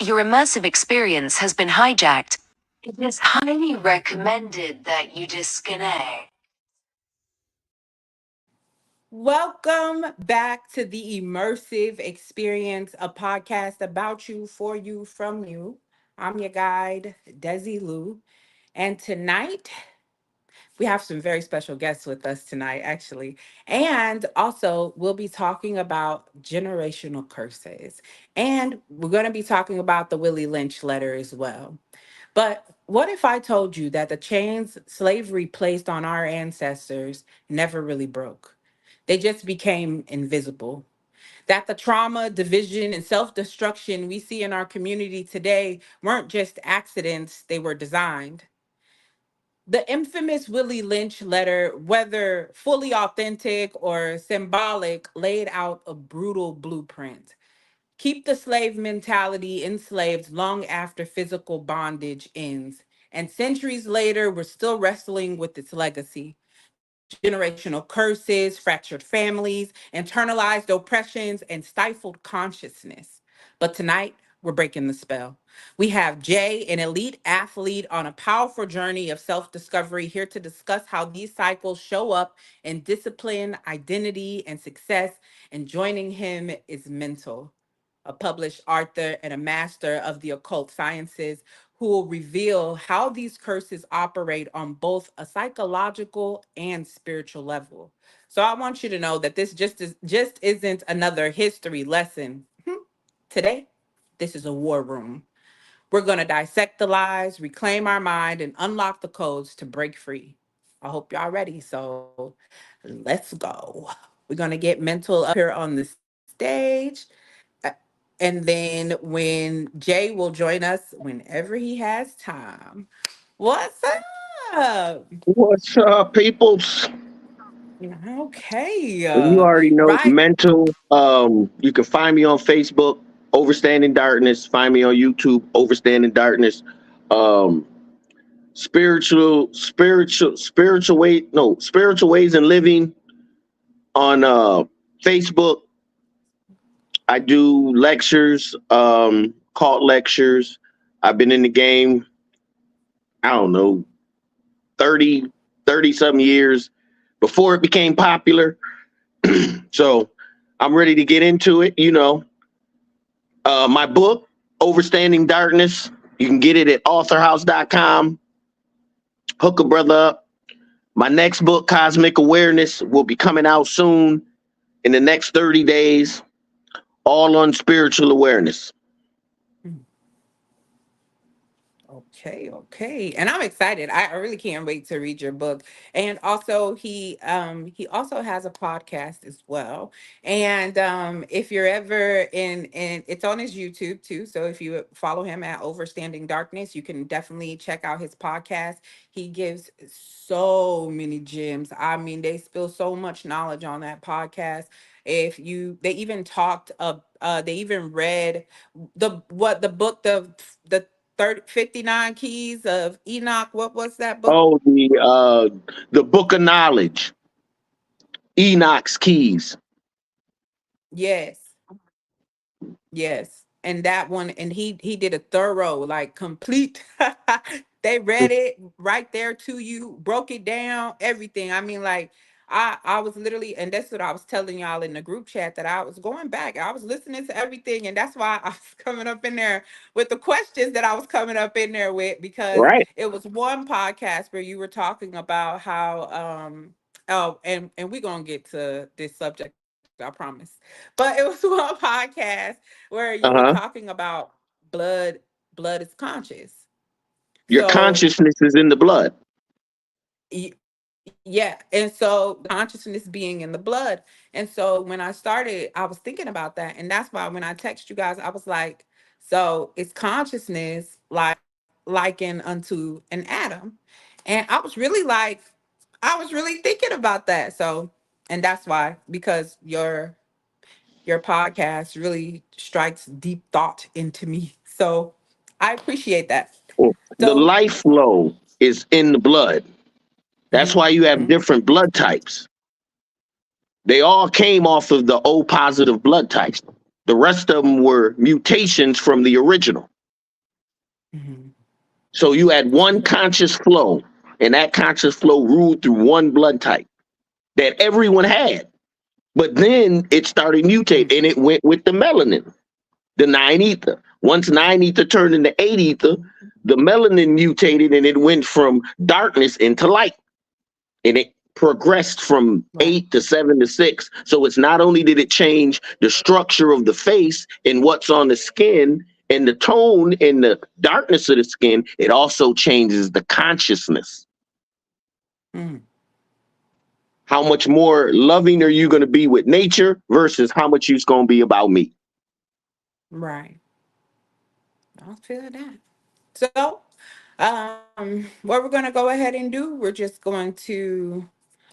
Your immersive experience has been hijacked. It is highly recommended that you disconnect. Welcome back to the Immersive Experience, a podcast about you, for you, from you. I'm your guide, Desi Lou. And tonight, we have some very special guests with us tonight, actually. And also, we'll be talking about generational curses. And we're going to be talking about the Willie Lynch letter as well. But what if I told you that the chains slavery placed on our ancestors never really broke? They just became invisible. That the trauma, division, and self destruction we see in our community today weren't just accidents, they were designed. The infamous Willie Lynch letter, whether fully authentic or symbolic, laid out a brutal blueprint. Keep the slave mentality enslaved long after physical bondage ends. And centuries later, we're still wrestling with its legacy. Generational curses, fractured families, internalized oppressions, and stifled consciousness. But tonight, we're breaking the spell. We have Jay, an elite athlete on a powerful journey of self discovery, here to discuss how these cycles show up in discipline, identity, and success. And joining him is Mental, a published author and a master of the occult sciences, who will reveal how these curses operate on both a psychological and spiritual level. So I want you to know that this just isn't another history lesson. Today, this is a war room. We're going to dissect the lies, reclaim our mind, and unlock the codes to break free. I hope y'all ready. So let's go. We're going to get Mental up here on the stage. Uh, And then when Jay will join us whenever he has time. What's up? What's up, peoples? Okay. You already know Right. mental. You can find me on Facebook, Overstanding Darkness. Find me on YouTube, Overstanding Darkness. Um, spiritual ways and living on Facebook. I do lectures, cult lectures. I've been in the game, I don't know, 30 some years before it became popular. So I'm ready to get into it. My book, Overstanding Darkness, you can get it at authorhouse.com. Hook a brother up. My next book, Cosmic Awareness, will be coming out soon in the next 30 days, all on spiritual awareness. Okay. And I'm excited. I really can't wait to read your book. And also he also has a podcast as well. And if you're ever in it's on his YouTube too. So if you follow him at Overstanding Darkness, you can definitely check out his podcast. He gives so many gems. I mean, they spill so much knowledge on that podcast. If you they even talked they even read the book, the 59 keys of Enoch. What was that book? Oh, the Book of Knowledge, Enoch's Keys. Yes. Yes. And that one, and he did a thorough, like complete. They read it right there to you, broke it down, everything. I mean, like I was literally, and that's what I was telling y'all in the group chat, that I was going back. I was listening to everything, and that's why I was coming up in there with the questions that I was coming up in there with, because Right. it was one podcast where you were talking about how oh, and we're gonna get to this subject, I promise. But it was one podcast where you were Uh-huh. talking about blood blood is conscious. Your So consciousness is in the blood. y- yeah, and so consciousness being in the blood. And so when I started, I was thinking about that, and that's why when I text you guys, I was like, so it's consciousness like likened unto an atom. And I was really thinking about that. So, and that's why, because your podcast really strikes deep thought into me. So I appreciate that. The So, life flow is in the blood. That's why you have mhm, different blood types. They all came off of the O positive blood types. The rest of them were mutations from the original. Mhm. So you had one conscious flow, and that conscious flow ruled through one blood type that everyone had. But then it started mutate, and it went with the melanin, the 9 ether. Once 9 ether turned into 8 ether, the melanin mutated and it went from darkness into light. And it progressed from Right. 8 to 7 to 6. So it's not only did it change the structure of the face and what's on the skin and the tone and the darkness of the skin, it also changes the consciousness. Mm. How much more loving are you going to be with nature versus how much you's going to be about me? Right. I feel that. So, what we're gonna go ahead and do, we're just going to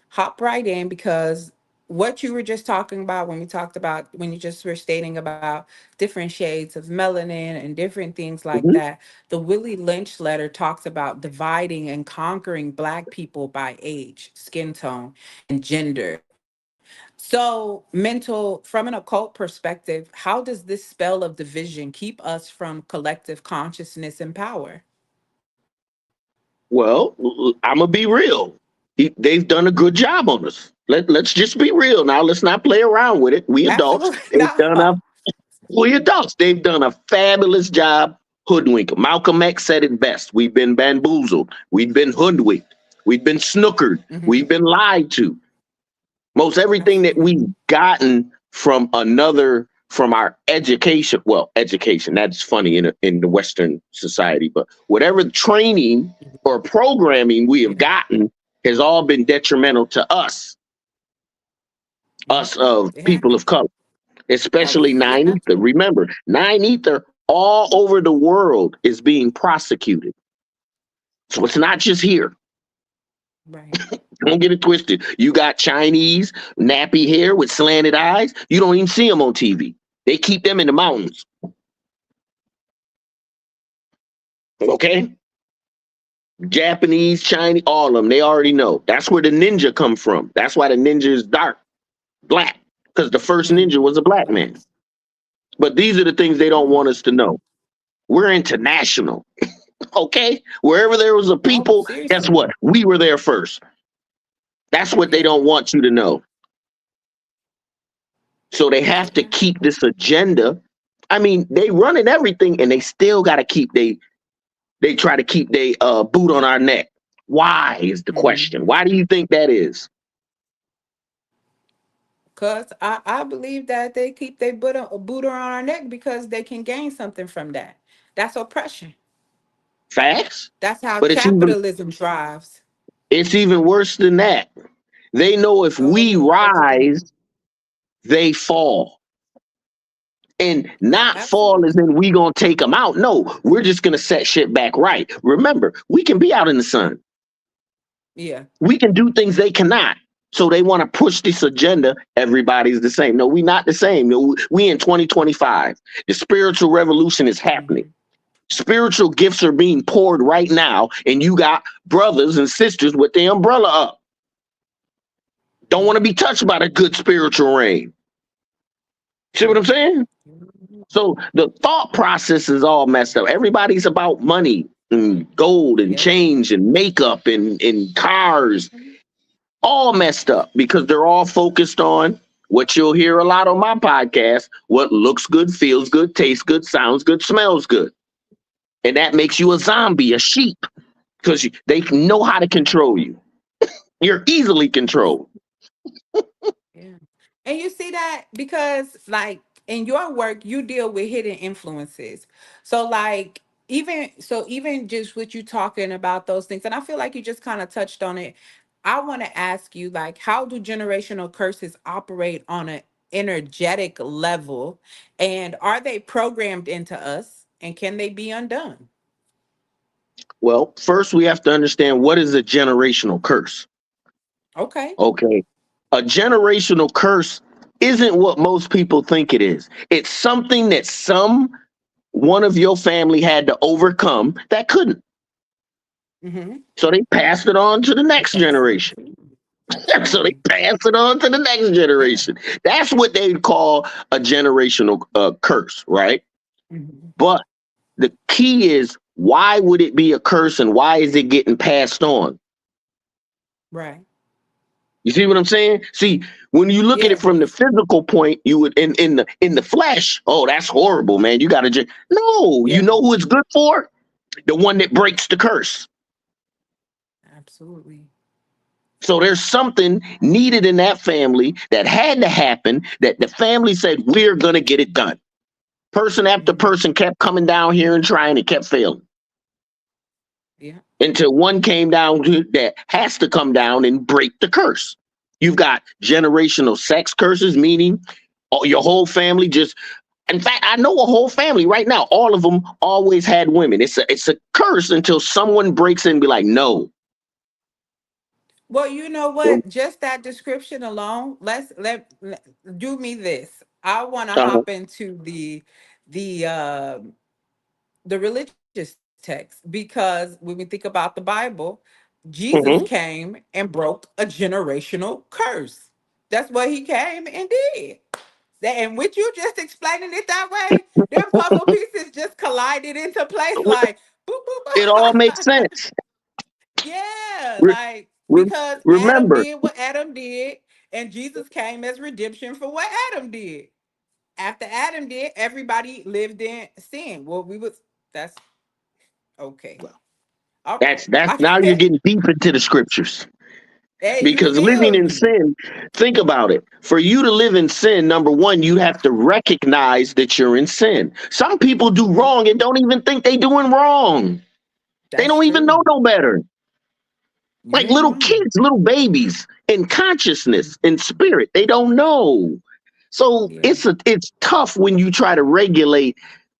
hop right in because what you were just talking about when we talked about when you just were stating about different shades of melanin and different things like Mhm. that, the Willie Lynch letter talks about dividing and conquering Black people by age, skin tone, and gender. So, from an occult perspective, how does this spell of division keep us from collective consciousness and power? Well, I'm gonna be real. They've done a good job on us. Let's just be real now. Let's not play around with it. We adults. Absolutely They've done a not. We adults. They've done a fabulous job hoodwinking. Malcolm X said it best. We've been bamboozled. We've been hoodwinked. We've been snookered. We've Hmm. been lied to. Most everything that Absolutely. we've gotten from our education, well, education, that's funny in the Western society, but whatever training or programming we have Yeah. gotten has all been detrimental to us Yep. of They people have. of color, especially Yeah. 9 ether. Remember, 9 ether all over the world is being prosecuted. So it's not just here. Right. Don't get it twisted. You got Chinese nappy hair with slanted eyes. You don't even see them on TV. They keep them in the mountains. Okay? Japanese, Chinese, all of them. They already know. That's where the ninja come from. That's why the ninja is dark, black, because the first ninja was a black Right. man. But these are the things they don't want Mm. us to know. We're international. Okay? Wherever there was a Oh, people, guess seriously. what? We were there first. That's what they Yeah. don't want you to know. So they have to Yeah. keep this agenda. I mean, they running everything and they still gotta keep they try to keep they boot on our neck. Why is the question? Hmm. Why do you think that is? Because I believe that they keep their boot on our neck because they can gain something from that. That's oppression. Facts? That's how But capitalism drives. it's even worse than that. They know if we Oh, what you rise, think? they fall. And not fall as Absolutely. in we gonna take them out. No, we're just gonna set shit back right. Remember, we can be out in the sun. Yeah. We can do things they cannot. So they want to push this agenda. Everybody's the same. No, we not the same. No, we in 2025. The spiritual revolution is happening. Hmm. Spiritual gifts are being poured right now, and you got brothers and sisters with the umbrella up. Don't want to Yeah. be touched by the good spiritual rain. See what I'm saying? Mhm. So the thought process is all messed up. Everybody's about money and gold and Yep. change and makeup and cars, all messed up because they're all focused on what you'll hear a lot on my podcast: what looks good, feels good, tastes good, sounds good, smells good. And that makes you a zombie, a sheep, because they know how to control you. You're easily controlled. Yeah. And you see that because like in your work you deal with hidden influences. So like even just with you talking about those things and I feel like you just kind of touched on it. I want to ask you like how do generational curses operate on an energetic level and are they programmed into us and can they be undone? Well, first we have to understand what is a generational curse. Okay. Okay. A generational curse isn't what most people think it is. It's something that some one of your family had to overcome that couldn't. Mhm. So they passed it on to the next That's so generation. true. So they Absolutely. pass it on to the next Yeah. generation. That's what they call a generational curse, right? Mhm. But the key is, why would it be a curse and why is it getting passed on? Right. You see what I'm saying? See, when you look at it Yeah. from the physical point, you would in the flesh, oh, that's horrible, man. You gotta just no, you Yeah. know who it's good for? The one that breaks the curse. Absolutely. So there's something needed in that family that had to happen that the family said, we're gonna get it done. Person after Mhm. person kept coming down here and trying, it kept failing. Yeah. Until one came down that has to come down and break the curse. You've got generational sex curses, meaning your whole family just. In fact, I know a whole family right now. All of them always had women. It's a curse until someone breaks in and be like, no. Well, you know what? Just that description alone, do me this. I want to Uh-huh. hop into the uh the religious text, because when we think about the Bible, Jesus Hmm. came and broke a generational curse. That's what he came and did. And with you just explaining it that way, them puzzle pieces just collided into place like boop It all boop makes boop. sense. Yeah, Re- like re- because Adam remember, did what Adam did, and Jesus came as redemption for what Adam did. After Adam did, everybody lived in sin. Well, we was that's okay. All right. that's now you're getting deep into the scriptures. Hey, you Because living feel in me? sin, think about it. For you to live in sin, number one, you have to recognize that you're in sin. Some people do Mhm. wrong and don't even think they doing wrong. They That's don't even know true. no better. You Like ain't little lying. kids, little babies in consciousness, in spirit, they don't know. So Yeah. it's tough when you try to regulate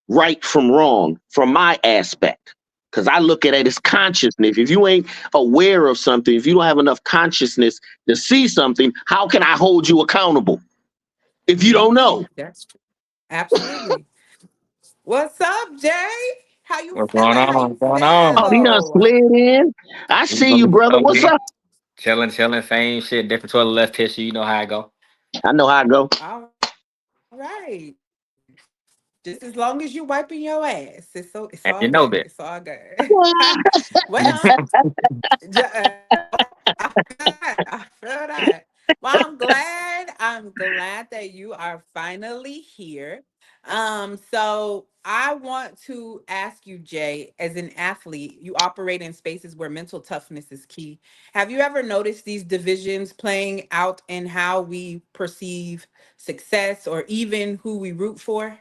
right from wrong from my aspect. Because I look at it as consciousness. If you ain't aware of something, if you don't have enough consciousness to see something, how can I hold you accountable if you don't know? That's true. Absolutely. What's up, Jay? How you What's going feeling? How on? you What's going on? Oh, he done feel? slid in. I You see know you, me, brother. What's up? chilling, chilling, same shit, different toilet, less tissue. You know how I go. I know how I go. All right. Just as long as you wiping your ass, it's all good. And It's you all know that. good. well, I feel that. I feel that. Well, I'm glad. I'm glad that you are finally here. So I want to ask you, Jay, as an athlete, you operate in spaces where mental toughness is key. Have you ever noticed these divisions playing out in how we perceive success or even who we root for?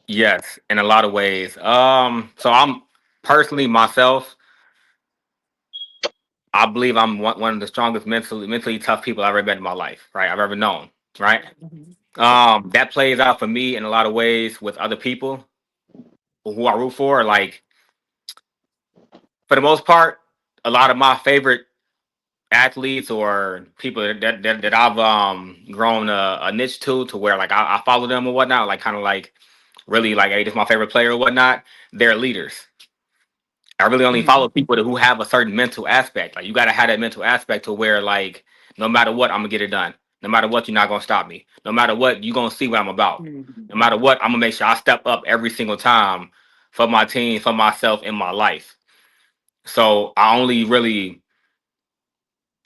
Yes, in a lot of ways. So I'm personally myself. I believe I'm one of the strongest mentally tough people I've ever met in my life. Right, I've ever known. Right. Mhm. Yeah. That plays out for me in a lot of ways with other people who I root for. Like for the most part, a lot of my favorite athletes or people that I've grown a niche to where like I follow them or whatnot, like kind of like really like, hey, this is my favorite player or whatnot. They're leaders. I really only Mm. follow people who have a certain mental aspect. Like you gotta have that mental aspect to where like no matter what, I'm gonna get it done. No matter what, you're not gonna stop me. No matter what, you're gonna see what I'm about. Mm. No matter what, I'm gonna make sure I step up every single time for my team, for myself, in my life. So I only really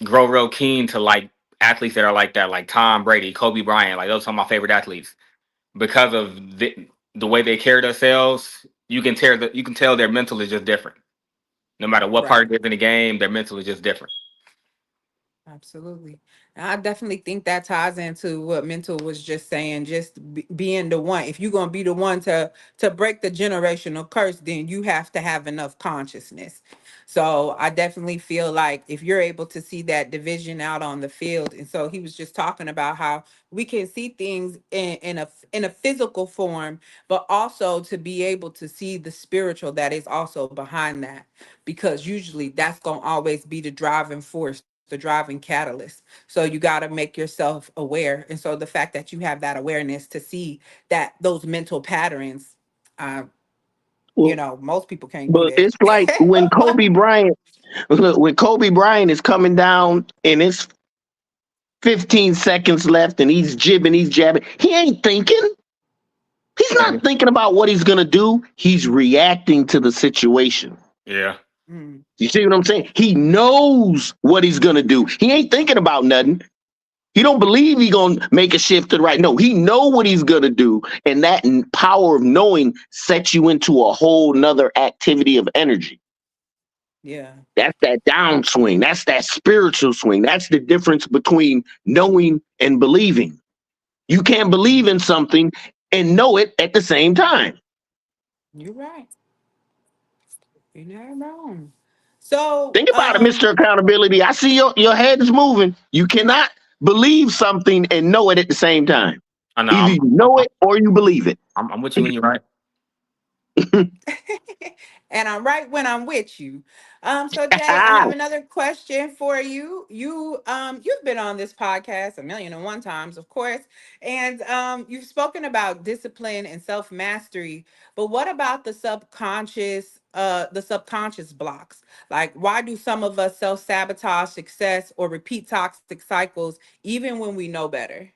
grow real keen to like athletes that are like that, like Tom Brady, Kobe Bryant, like those are my favorite athletes because of the way they carry themselves. You can tell their mental is just different. No matter what part Right. it is in the game, their mental is just different. Absolutely. I definitely think that ties into what Mental was just saying, just being the one. If you're going to be the one to break the generational curse, then you have to have enough consciousness. So I definitely feel like if you're able to see that division out on the field, and so he was just talking about how we can see things in a physical form, but also to be able to see the spiritual that is also behind that, because usually that's going to always be the driving force, the driving catalyst. So you got to make yourself aware. And so the fact that you have that awareness to see that those mental patterns, uh, Well, most people can't do but that. it's like when Kobe Bryant, look, when Kobe Bryant is coming down and it's 15 seconds left and he's jibbing, he's jabbing. He ain't thinking. He's not thinking about what he's going to do. He's reacting to the situation. Yeah. Mm. You see what I'm saying? He knows what he's going to do. He ain't thinking about nothing. He don't believe he going to make a shift to the right. No, he know what he's going to do. And that power of knowing sets you into a whole nother activity of energy. Yeah. That's that downswing. That's that spiritual swing. That's the difference between knowing and believing. You can't believe in something and know it at the same time. You're right. You're not wrong. So, Think about it, Mr. Accountability. I see your head is moving. You cannot believe something and know it at the same time. I know. Either you know it or you believe it. I'm with you when you're right. and I'm right when I'm with you. So Jay, I have another question for you. You've been on this podcast 1,000,001 times, of course, and you've spoken about discipline and self-mastery, but what about the subconscious blocks? Like, why do some of us self-sabotage success or repeat toxic cycles even when we know better?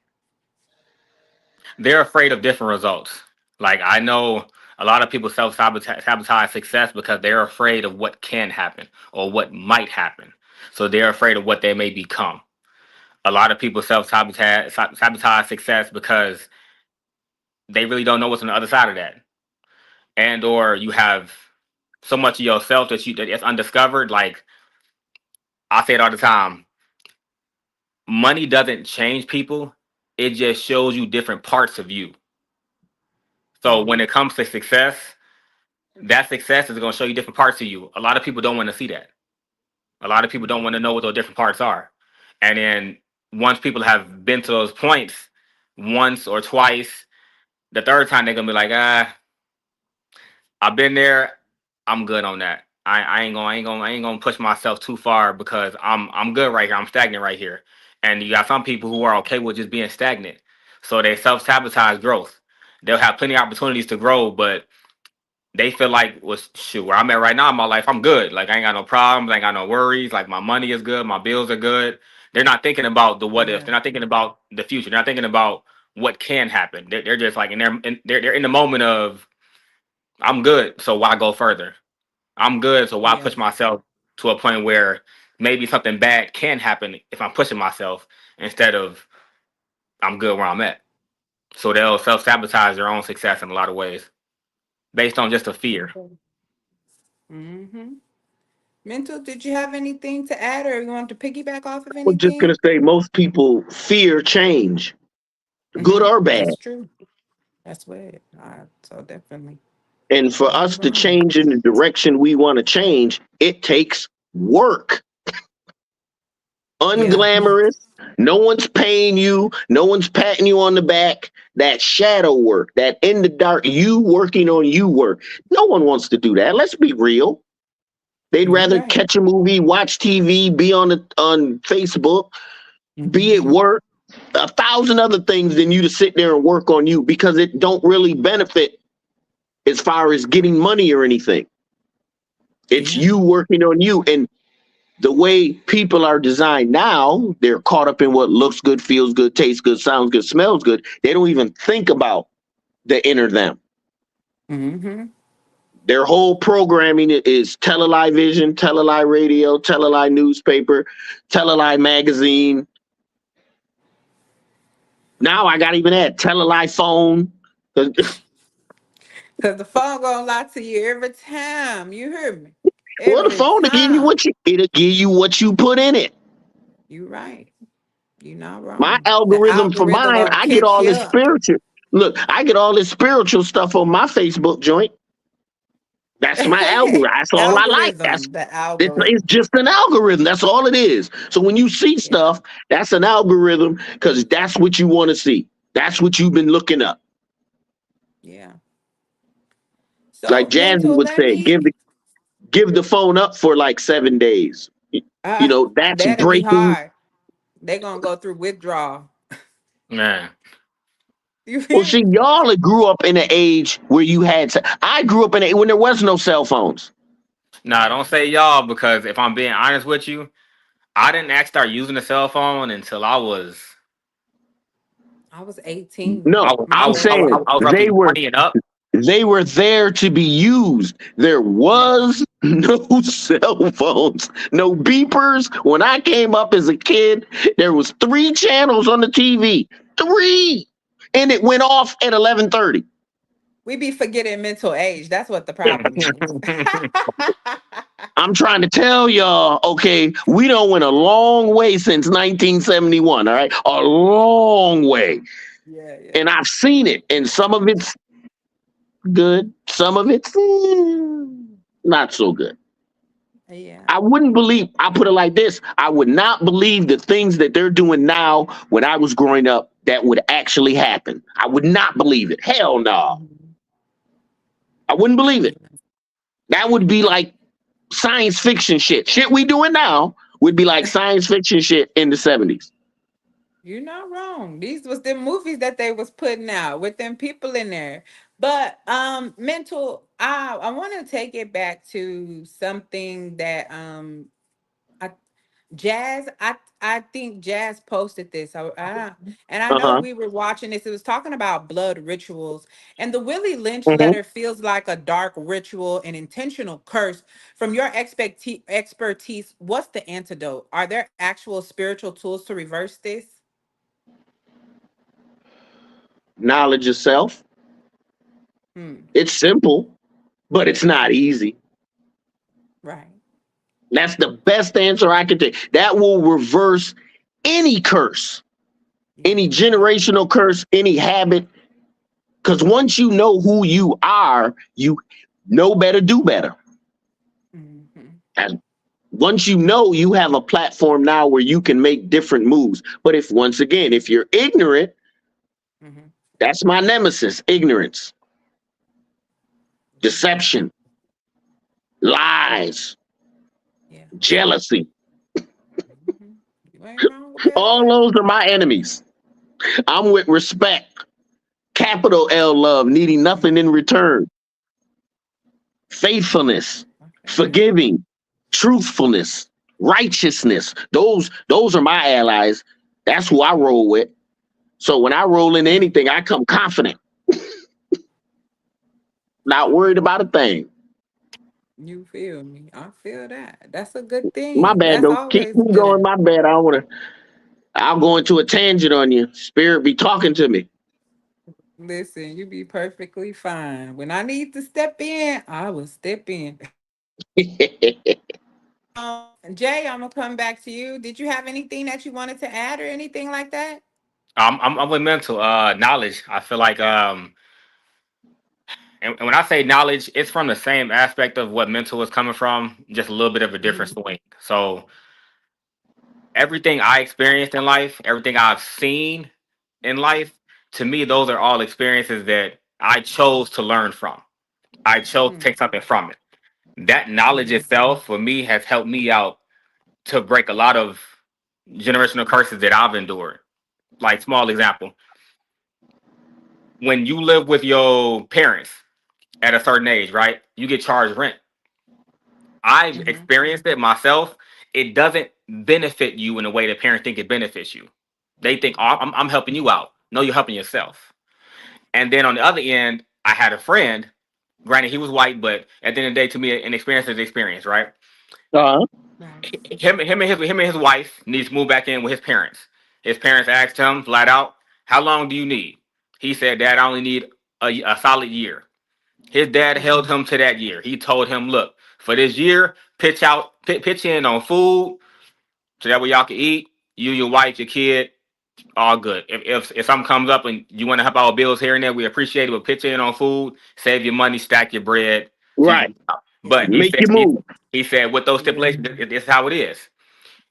They're afraid of different results. Like, I know a lot of people sabotage success because they're afraid of what can happen or what might happen. So they're afraid of what they may become. A lot of people sabotage success because they really don't know what's on the other side of that. And or you have so much of yourself that it's undiscovered. Like, I say it all the time. Money doesn't change people. It just shows you different parts of you. So when Mhm. it comes to success, that success is going to show you different parts of you. A lot of people don't want to see that. A lot of people don't want to know what those different parts are. And then once people have been to those points once or twice, the third time they're gonna be like, I've been there. I'm good on that. I ain't gonna push myself too far because I'm good right here. I'm stagnant right here. And you got some people who are okay with just being stagnant. So they self-sabotage growth. They'll have plenty of opportunities to grow, but they feel like, well, shoot, where I'm at right now in my life, I'm good. Like, I ain't got no problems, I ain't got no worries. Like, my money is good, my bills are good. They're not thinking about the what if. Yeah. They're not thinking about the future. They're not thinking about what can happen. They're just like they're in the moment of, I'm good, so why go further? I'm good, so why Yeah. push myself to a point where maybe something bad can happen if I'm pushing myself instead of I'm good where I'm at. So they'll self sabotage their own success in a lot of ways based on just a fear. Mm-hmm. Mental, did you have anything to add or you want to piggyback off of I was just going anything? to say most people fear change, good Mm-hmm. or bad. That's true. That's weird. So definitely. And for You're not us to wrong. change in the direction we want to change, it takes work. Yeah. Unglamorous. No one's paying you. No one's patting you on the back. That shadow work, that in the dark, you working on you work. No one wants to do that. Let's be real. They'd You're rather right. catch a movie, watch TV, be on Facebook, be at Mm-hmm. work, 1,000 other things than you to sit there and work on you because it don't really benefit as far as getting money or anything. It's Yeah. you working on you. And the way people are designed now, they're caught up in what looks good, feels good, tastes good, sounds good, smells good. They don't even think about the inner them. Mm-hmm. Their whole programming is Telelie Vision, Telelie Radio, Telelie Newspaper, Telelie Magazine. Now I got to even add Telelie Phone. Because the phone gonna lie to you every time. You hear me? Well, the Every phone will give you time. it'll give you what you put in it. You're right. You're not My wrong. The algorithm for algorithm mine, gonna I get catch all you this up. spiritual. Look, I get all this spiritual stuff on my Facebook joint. That's my algorithm. That's all I like. algorithm. The It's algorithm. just an algorithm. That's all it is. So when you see Yeah. stuff, that's an algorithm because that's what you want to see. That's what you've been looking up. Yeah. Like So Jazzy mental, would let say, me give the phone up for like 7 days. You know, that's that'll be breaking. hard. They're gonna go through withdrawal. Man. You Well, hear see, me? y'all grew up in an age where you had. I grew up in when there was no cell phones. Nah, don't say y'all because if I'm being honest with you, I didn't actually start using the cell phone until I was 18. No, My I'm saying I was roughly 20 and up. they were there to be used. There was no cell phones, no beepers. When I came up as a kid, there was 3 channels on the TV. 3. And it went off at 11:30. We be forgetting mental age. That's what the problem is. I'm trying to tell y'all, okay, we don't went a long way since 1971, all right? A long way. Yeah, yeah. And I've seen it, and some of it's good, some of it's not so good. Yeah. I wouldn't believe, I put it like this, I would not believe the things that they're doing now when I was growing up that would actually happen. I would not believe it. Hell no. Mhm. I wouldn't believe it. That would be like science fiction shit. Shit we doing now would be like science fiction shit in the 70s. You're not wrong. These was the movies that they was putting out with them people in there. But mental, I want to take it back to something that I Jazz, I think Jazz posted this. And I know Uh-huh. we were watching this. It was talking about blood rituals, and the Willie Lynch Hmm. letter feels like a dark ritual, an intentional curse. From your expertise, what's the antidote? Are there actual spiritual tools to reverse this? Knowledge of self. Hmm. It's simple, but it's not easy. Right. That's the best answer I can take. That will reverse any curse, Yeah. any generational curse, any habit. Because once you know who you are, you know better, do better. Hmm. And once you know, you have a platform now where you can make different moves. But if, once again, if you're ignorant, Hmm. that's my nemesis: ignorance, deception, lies, Yeah. jealousy. Hmm. You ain't wrong with that, All Jazz. those are my enemies. I'm with respect, capital L love, needing nothing in Mhm. return, faithfulness, Okay. forgiving, truthfulness, righteousness. Those are my allies. That's who I roll with. So when I roll into Mm. anything, I come confident, not worried about a thing. You feel me? I feel that. That's a good My thing. bad That's though. Keep always me going. good. My bad. I don't wanna. I'll go into a tangent on you. Spirit be talking to me. Listen, you be perfectly fine. When I need to step in, I will step in. Jay, I'm gonna come back to you. Did you have anything that you wanted to add or anything like that? I'm with mental knowledge. I feel like and when I say knowledge, it's from the same aspect of what mental is coming from, just a little bit of a different Mhm. swing. So everything I experienced in life, everything I've seen in life, to me, those are all experiences that I chose to learn from. I chose to Mm. take something from it. That knowledge Mhm. itself, for me, has helped me out to break a lot of generational curses that I've endured. Like, small example, when you live with your parents at a certain age, right? You get charged rent. I've Mhm. experienced it myself. It doesn't benefit you in the way that parents think it benefits you. They think, oh, I'm helping you out. No, you're helping yourself. And then on the other end, I had a friend. Granted, he was white, but at the end of the day, to me, an experience is experience, right? Uh-huh. Right. Him and his wife needs to move back in with his parents. His parents asked him flat out, "How long do you need?" He said, "Dad, I only need a solid year." His dad Mm. held him to that year. He told him, "Look, for this year, pitch in on food, so that way y'all can eat. You, your wife, your kid, all good. If something comes up and you want to help out with bills here and there, we appreciate it. But pitch in on food, save your money, stack your bread, so you Right. can." But Yeah. he Make said you move. he said with those Yeah. stipulations, this is how it is.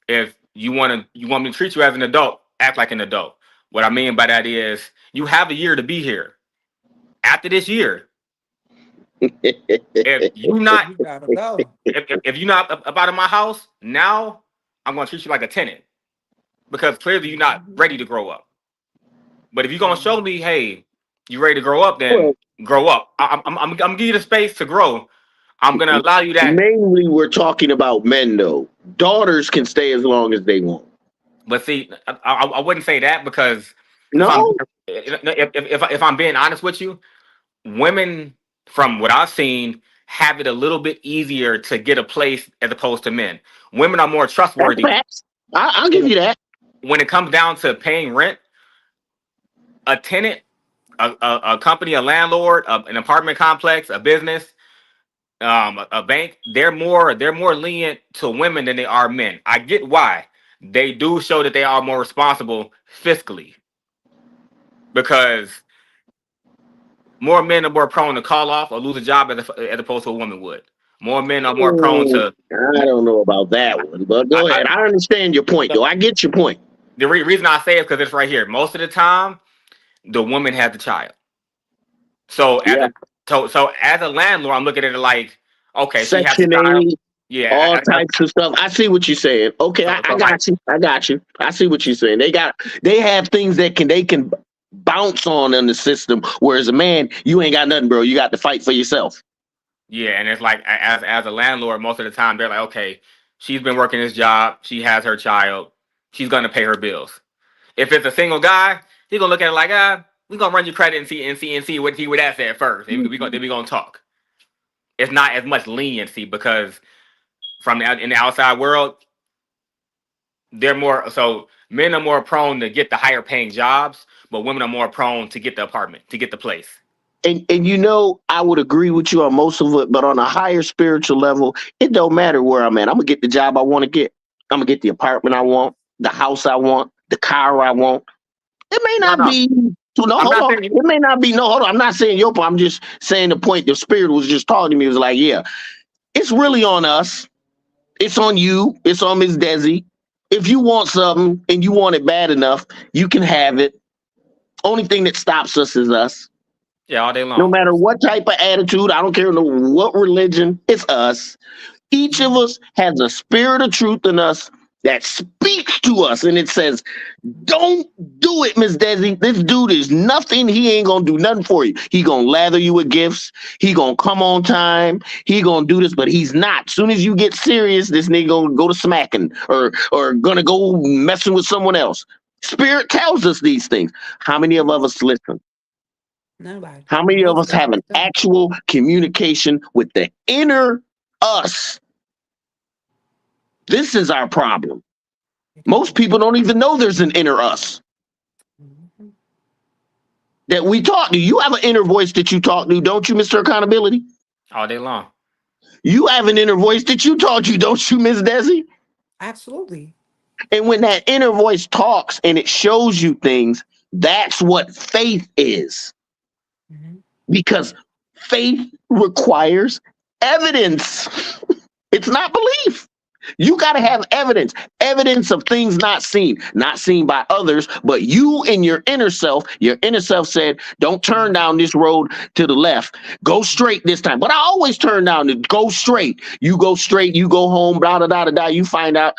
If you want me to treat you as an adult, act like an adult. What I mean by that is you have a year to be here. After this year, if you not You gotta go. if you're not up out of my house now, I'm gonna treat you like a tenant because clearly you're not Mhm. ready to grow up. But if you're gonna Yeah. show me, hey, you ready to grow up, then Well, grow up. I'm gonna give you the space to grow. I'm gonna allow you that. mainly we're talking about men though. Daughters can stay as long as they want. But see, I wouldn't say that because if I'm No, if I'm being honest with you, women from what I've seen have it a little bit easier to get a place as opposed to men. Women are more that's trustworthy facts. I'll give you that. when it comes down to paying rent. A tenant, a company, a landlord, an apartment complex, a business, a bank, they're more lenient to women than they are men. I get why. They do show that they are more responsible fiscally because more men are more prone to call off or lose a job as opposed to a woman would. More men are more prone Mm, to. I don't know about that one, but I, go I, ahead. I understand your point, though. I get your point. reason I say it is because it's right here. Most of the time, the woman has the child. So Yeah. so as a landlord, I'm looking at it like, okay, she has a Section child. 8, Yeah. all types of stuff. I see what you're saying. Okay, So I like, got you. I got you. I see what you're saying. They have things that they can bounce on in the system, whereas a man, you ain't got nothing, bro. You got to fight for yourself. yeah, and it's like as a landlord, most of the time they're like, okay, she's been working this job, she has her child, she's gonna pay her bills. If it's a single guy, he's gonna look at it like, we gonna run your credit and see what that said first. Then we gonna talk. It's not as much leniency because in the outside world, they're more so men are more prone to get the higher paying jobs, but women are more prone to get the apartment, to get the place. And I would agree with you on most of it, but on a higher spiritual level, it don't matter where I'm at. I'm gonna get the job I want to get. I'm gonna get the apartment I want, the house I want, the car I want. It may No, not no, be. So no, I'm hold not on. saying. It may not be. No, hold on. I'm not saying your point. I'm just saying the point. The spirit was just talking to me. It was like, yeah, it's really on us. It's on you. It's on Miss Desi. If you want something and you want it bad enough, you can have it. Only thing that stops us is us. Yeah, all day No long. matter what type of attitude, I don't care what religion, it's us. Each of us has a spirit of truth in us that speaks to us, and it says, "Don't do it, Miss Desi. This dude is nothing. He ain't gonna do nothing for you. He gonna lather you with gifts. He gonna come on time. He gonna do this, but he's not. Soon as you get serious, this nigga gonna go to smacking or gonna go messing with someone else." Spirit tells us these things. How many of us listen? Nobody. How many of Most us of have us an don't. actual communication with the inner us? This is our problem. It Most is. people don't even know there's an inner us Mhm. that we talk to. You have an inner voice that you talk to, don't you, Mr. Accountability? All day long. You have an inner voice that you talk to, don't you, Miss Desi? Absolutely. And when that inner voice talks and it shows you things, that's what faith is. Mhm. Because faith requires evidence. It's not belief. You got to have evidence of things not seen by others, but you in your inner self said, don't turn down this road to the left. Go straight this time. But I always turn down to go straight. You go straight, you go home, blah, blah, blah, blah. You find out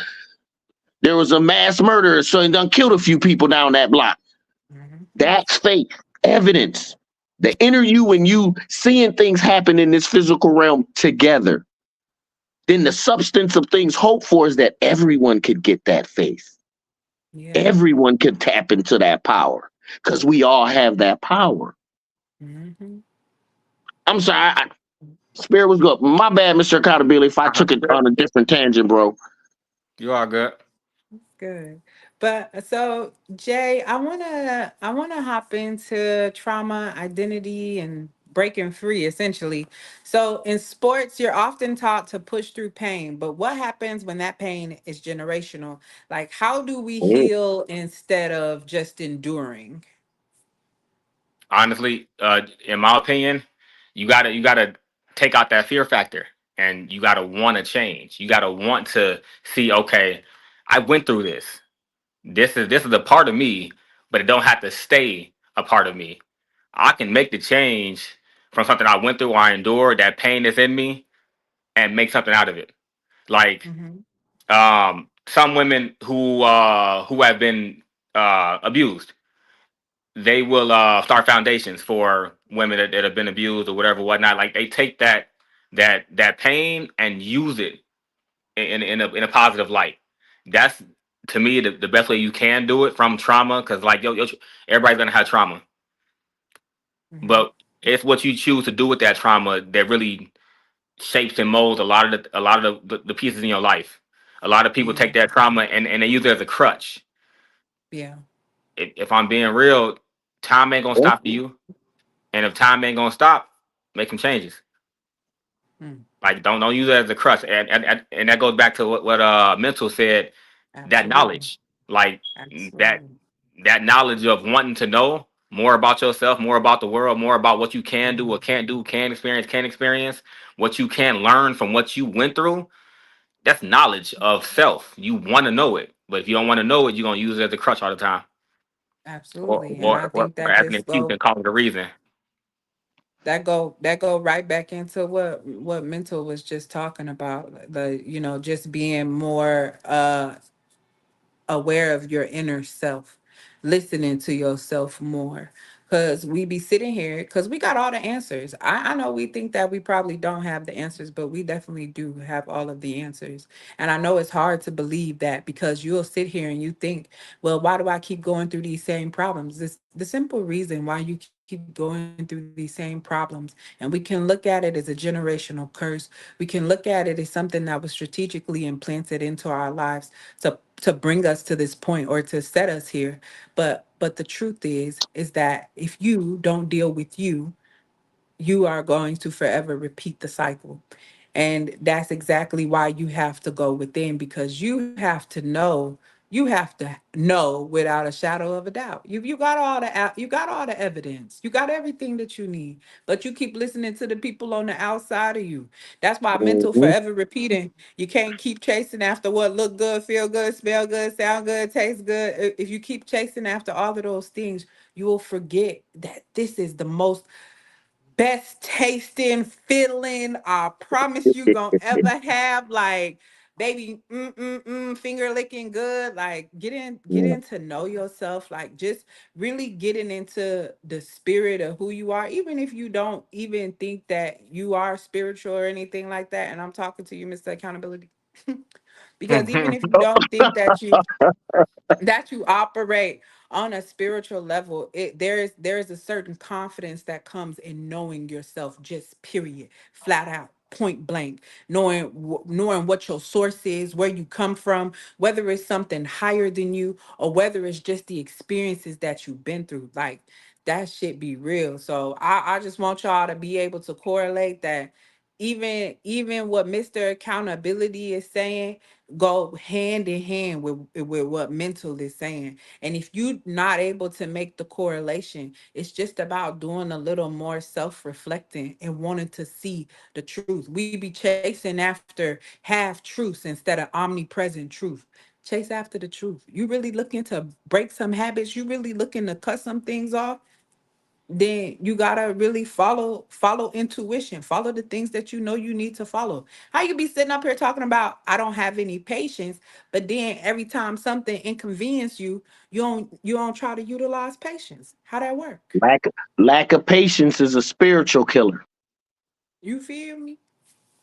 there was a mass murder, so he done killed a few people down that block. Mhm. That's faith, evidence. The inner you and you seeing things happen in this physical realm together. Then the substance of things hoped for is that everyone could get that faith. Yeah. Everyone could tap into that power because we all have that power. Mhm. I'm sorry, Spirit was good. My bad, Mr. Accountability, if I took it Good. on a different tangent, bro. You are good. Good. But so Jay, I wanna hop into trauma, identity, and breaking free essentially. So in sports, you're often taught to push through pain, but what happens when that pain is generational? Like how do we Mm. heal instead of just enduring? Honestly, in my opinion, you gotta take out that fear factor, and you gotta want to change. You gotta want to see, okay, I went through this. This is a part of me, but it don't have to stay a part of me. I can make the change from something I went through, or I endured, that pain that's in me, and make something out of it. Like Hmm. some women who have been abused, they will start foundations for women that have been abused or whatever, whatnot. Like they take that pain and use it in a positive light. That's to me the best way you can do it from trauma, because like everybody's gonna have trauma, Hmm. but it's what you choose to do with that trauma that really shapes and molds a lot of the pieces in your life. A lot of people Yeah. take that trauma and they use it as a crutch. Yeah. If I'm being real, time ain't gonna stop for you, and if time ain't gonna stop, make some changes. Mm. Like don't use it as a crutch, and that goes back to what mental said. That Absolutely. knowledge, like that Absolutely. that knowledge of wanting to know more about yourself, more about the world, more about what you can do or can't do, can experience, what you can learn from what you went through. That's knowledge of self. You want to know it, but if you don't want to know it, you're gonna use it as a crutch all the time, Absolutely. And I think or that as an just excuse go and call it a reason. that go right back into what mental was just talking about. The, just being more aware of your inner self, listening to yourself more. Because we be sitting here, because we got all the answers. I know we think that we probably don't have the answers, but we definitely do have all of the answers. And I know it's hard to believe that, because you'll sit here and you think, well, why do I keep going through these same problems? This the simple reason why you keep going through these same problems. And we can look at it as a generational curse. We can look at it as something that was strategically implanted into our lives to bring us to this point or to set us here. But the truth is that if you don't deal with you, you are going to forever repeat the cycle. And that's exactly why you have to go within, because you have to know without a shadow of a doubt. You got all you got all the evidence. You got everything that you need, but you keep listening to the people on the outside of you. That's why mental Mhm. forever repeating. You can't keep chasing after what look good, feel good, smell good, sound good, taste good. If you keep chasing after all of those things, you will forget that this is the most best tasting feeling I promise you gonna ever have. Like, baby, finger licking good. Like, getting to know yourself. Like, just really getting into the spirit of who you are, even if you don't even think that you are spiritual or anything like that. And I'm talking to you, Mr. Accountability. Because even if you don't think that you operate on a spiritual level, there is a certain confidence that comes in knowing yourself, just period, flat out, point blank, knowing what your source is, where you come from, whether it's something higher than you or whether it's just the experiences that you've been through. Like, that shit be real. So I just want y'all to be able to correlate that. Even what Mr. Accountability is saying go hand in hand with what mental is saying. And if you're not able to make the correlation, it's just about doing a little more self-reflecting and wanting to see the truth. We be chasing after half truths instead of omnipresent truth. Chase after the truth. You really looking to break some habits, you really looking to cut some things off, then you gotta really follow intuition, follow the things that you know you need to follow. How you be sitting up here talking about I don't have any patience, but then every time something inconvenience you, you don't try to utilize patience? How that work? Lack of patience is a spiritual killer. You feel me?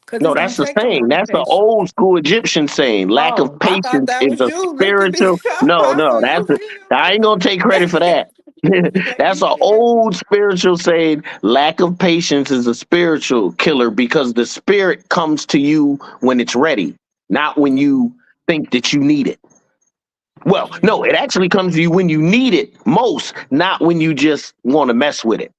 Because No, it's gonna that's the take a saying. lot of That's the patience. old school Egyptian saying. Lack of Oh, I thought patience that is was a you making this spiritual. up. No, I no, said, you I ain't gonna take credit for feel that. me? That's You an feel me? old spiritual saying. Lack of patience is a spiritual killer because the spirit comes to you when it's ready, not when Yeah, you think that you need it. Well, yeah, no, it actually comes to you when you need it most, not when you just want to mess with it.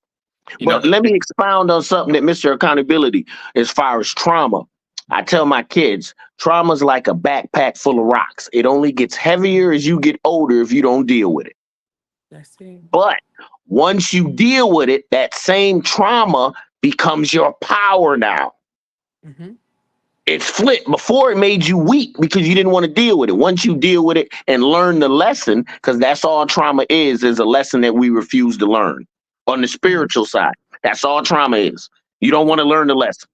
You know, But let me expound on something that Mr. Accountability, as far as trauma. I tell my kids, trauma's like a backpack full of rocks. It only gets heavier as you get older if you don't deal with it. that's it. But once you deal with it, that same trauma becomes your power now. Hmm. It's flipped. Before it made you weak because you didn't want to deal with it. Once you deal with it and learn the lesson, because that's all trauma is a lesson that we refuse to learn. On the spiritual 100%. side, that's all trauma is. You don't want to learn the lesson.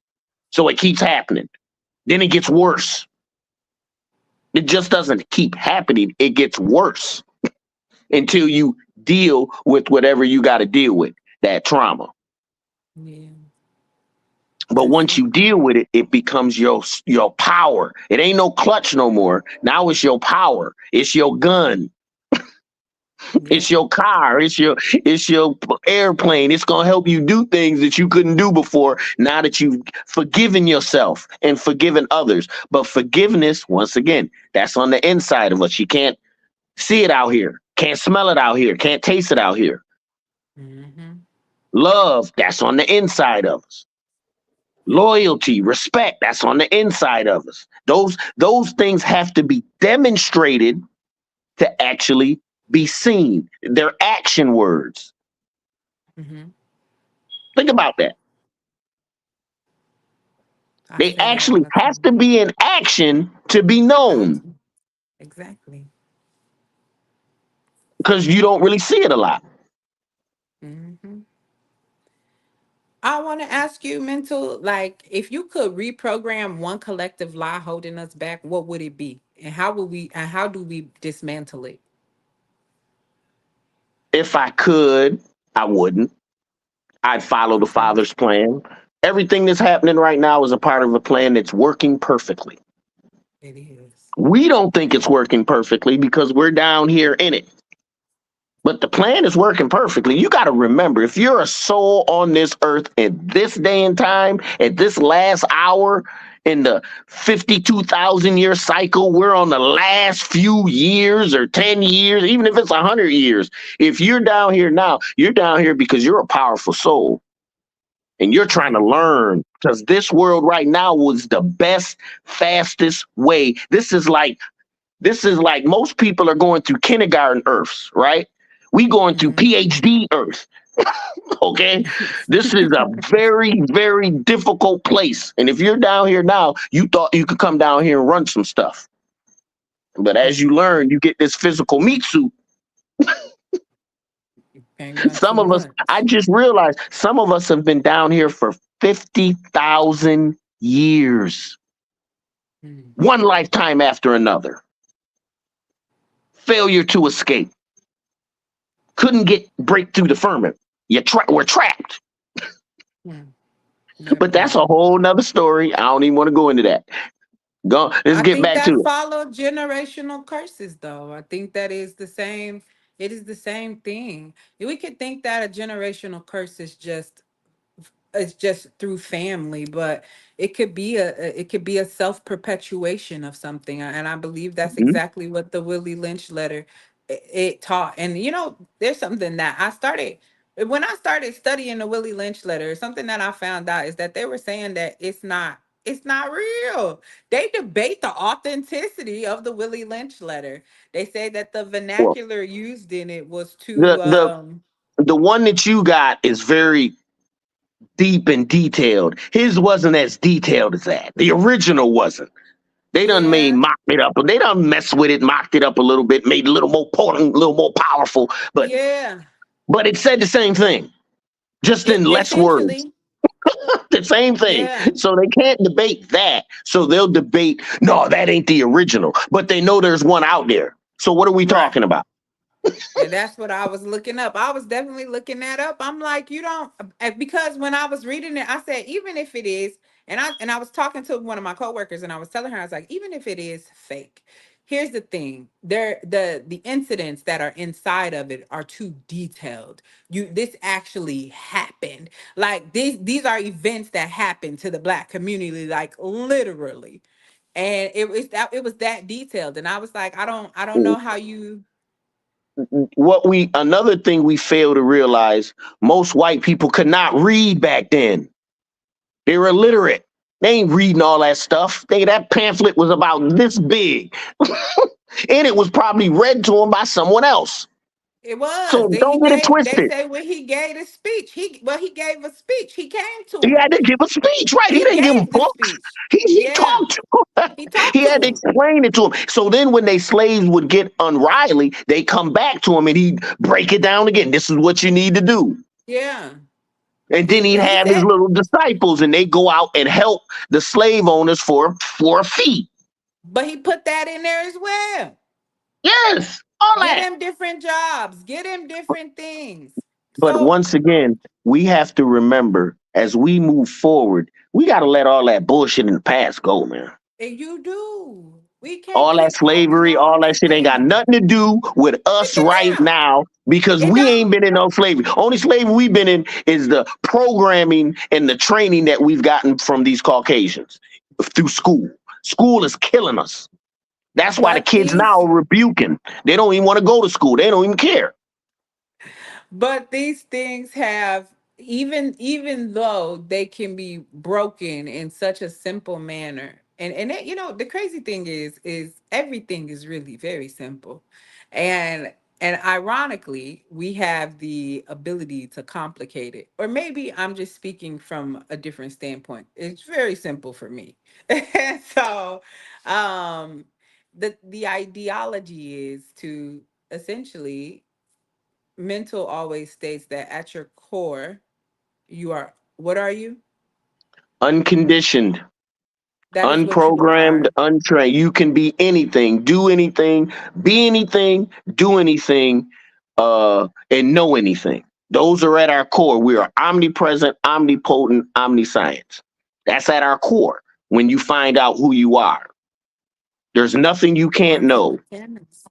So it keeps happening. Then it gets worse. It just doesn't keep happening. It gets worse until you deal with whatever you got to deal with, that trauma. Yeah. But That's once it. you deal with it, it becomes your power. It ain't no clutch no more. Now it's your power. It's your gun. Yeah. It's your car. It's your airplane. It's gonna help you do things that you couldn't do before. Now that you've forgiven yourself and forgiven others. But forgiveness, once again, that's on the inside of us. You can't see it out here. Can't smell it out here. Can't taste it out here. Mm-hmm. Love, that's on the inside of us. Loyalty, respect, that's on the inside of us. Those things have to be demonstrated to actually be seen. They're action words. Mm-hmm. Think about that. I They say that all actually the have to time. be in action to be Got known to. Exactly. because you don't really see it a lot. Mm-hmm. I want to ask you, mental, like, if you could reprogram one collective lie holding us back, what would it be? And how do we dismantle it? If I could, I wouldn't. I'd follow the Okay. Father's plan. Everything that's happening right now is a part of a plan that's working perfectly. It is. We don't think it's working perfectly because we're down here in it. But the plan is working perfectly. You got to remember, if you're a soul on this earth at this day and time, at this last hour in the 52,000 year cycle, we're on the last few years or 10 years, even if it's 100 years. If you're down here now, you're down here because you're a powerful soul and you're trying to Mm-hmm. learn because this world right now was the best, fastest way. This is like most people are going through kindergarten earths, right? We going through Mm-hmm. PhD earth. Okay. This is a very, very difficult place. And if you're down here now, you thought you could come down here and run some stuff. But as you learn, you get this physical meat suit. Can't run too Some of us, I much. just realized some of us have been down here for 50,000 years, Mm. one lifetime after another. Failure to escape. Couldn't break through the firmament. We're trapped. Mm. That But that's part. a whole nother story. I don't even want to go into that. Go. Let's I get think back that to it. follow generational curses, though. I think that is the same. It is the same thing. We could think that a generational curse is just it's just through family, but it could be a self-perpetuation of something, and I believe that's Mhm. exactly what the Willie Lynch letter it taught. And there's something that I started when I started studying the Willie Lynch letter. Something that I found out is that they were saying that it's not real. They debate the authenticity of the Willie Lynch letter. They say that the Well, vernacular used in it was the too the the one that you got is very deep and detailed. His wasn't as detailed as that. The original wasn't. They done made yeah, mocked it up. They done messed with it, mocked it up a little bit, made it a little more potent, a little more powerful. yeah. But it said the same thing, just in less words. Essentially, The same thing. yeah, So they can't debate that. So they'll debate, no, that ain't the original. But they know there's one out there. So what are we right. talking about? And that's what I was looking up. I was definitely looking that up. I'm like, you don't, because when I was reading it, I said, even if it is, and I was talking to one of my coworkers, and I was telling her, I was like, even if it is fake, here's the thing: the incidents that are inside of it are too detailed. This actually happened. Like these are events that happened to the Black community, like literally. And it was that detailed, and I was like, I don't know how you. Another thing we fail to realize, most white people could not read back then. They were illiterate. They ain't reading all that stuff. That pamphlet was about this big. And it was probably read to them by someone else. It was. So Then he don't get it gave, they twisted. say when he gave the speech, he gave a speech. He came to He him. had to give a speech, right? He He didn't give him gave the books. speech. He Yeah. talked to him. He He talked had to to him. explain it to him. So then when they slaves would get unruly, they come back to him and he'd break it down again. This is what you need to do. Yeah. And then he'd He have his said, little disciples and they go out and help the slave owners for a fee. but he put that in there as well. Yes, all Get that. him different jobs. Get him different things. But So, once again, we have to remember as we move forward, we got to let all that bullshit in the past go, man. and you do. We can't All that keep holding slavery, on all to that shit ain't got things. nothing to do with It us right does. now because It we ain't don't. been in no slavery. Only slavery we've been in is the programming and the training that we've gotten from these Caucasians through school. School is killing us. That's why the But kids now these are rebuking. They don't even want to go to school. They don't even care. But these things have, even though they can be broken in such a simple manner. And it, the crazy thing is everything is really very simple. And ironically, we have the ability to complicate it. Or maybe I'm just speaking from a different standpoint. It's very simple for me. And so um the ideology is to essentially, mental always states that at your core, you are, what are you? Unconditioned, That is what you unprogrammed, are. untrained. You can be anything, do anything, be anything, do anything, and know anything. Those are at our core. We are omnipresent, omnipotent, omniscience. That's at our core when you find out who you are. There's nothing you can't Quantum know. mechanics,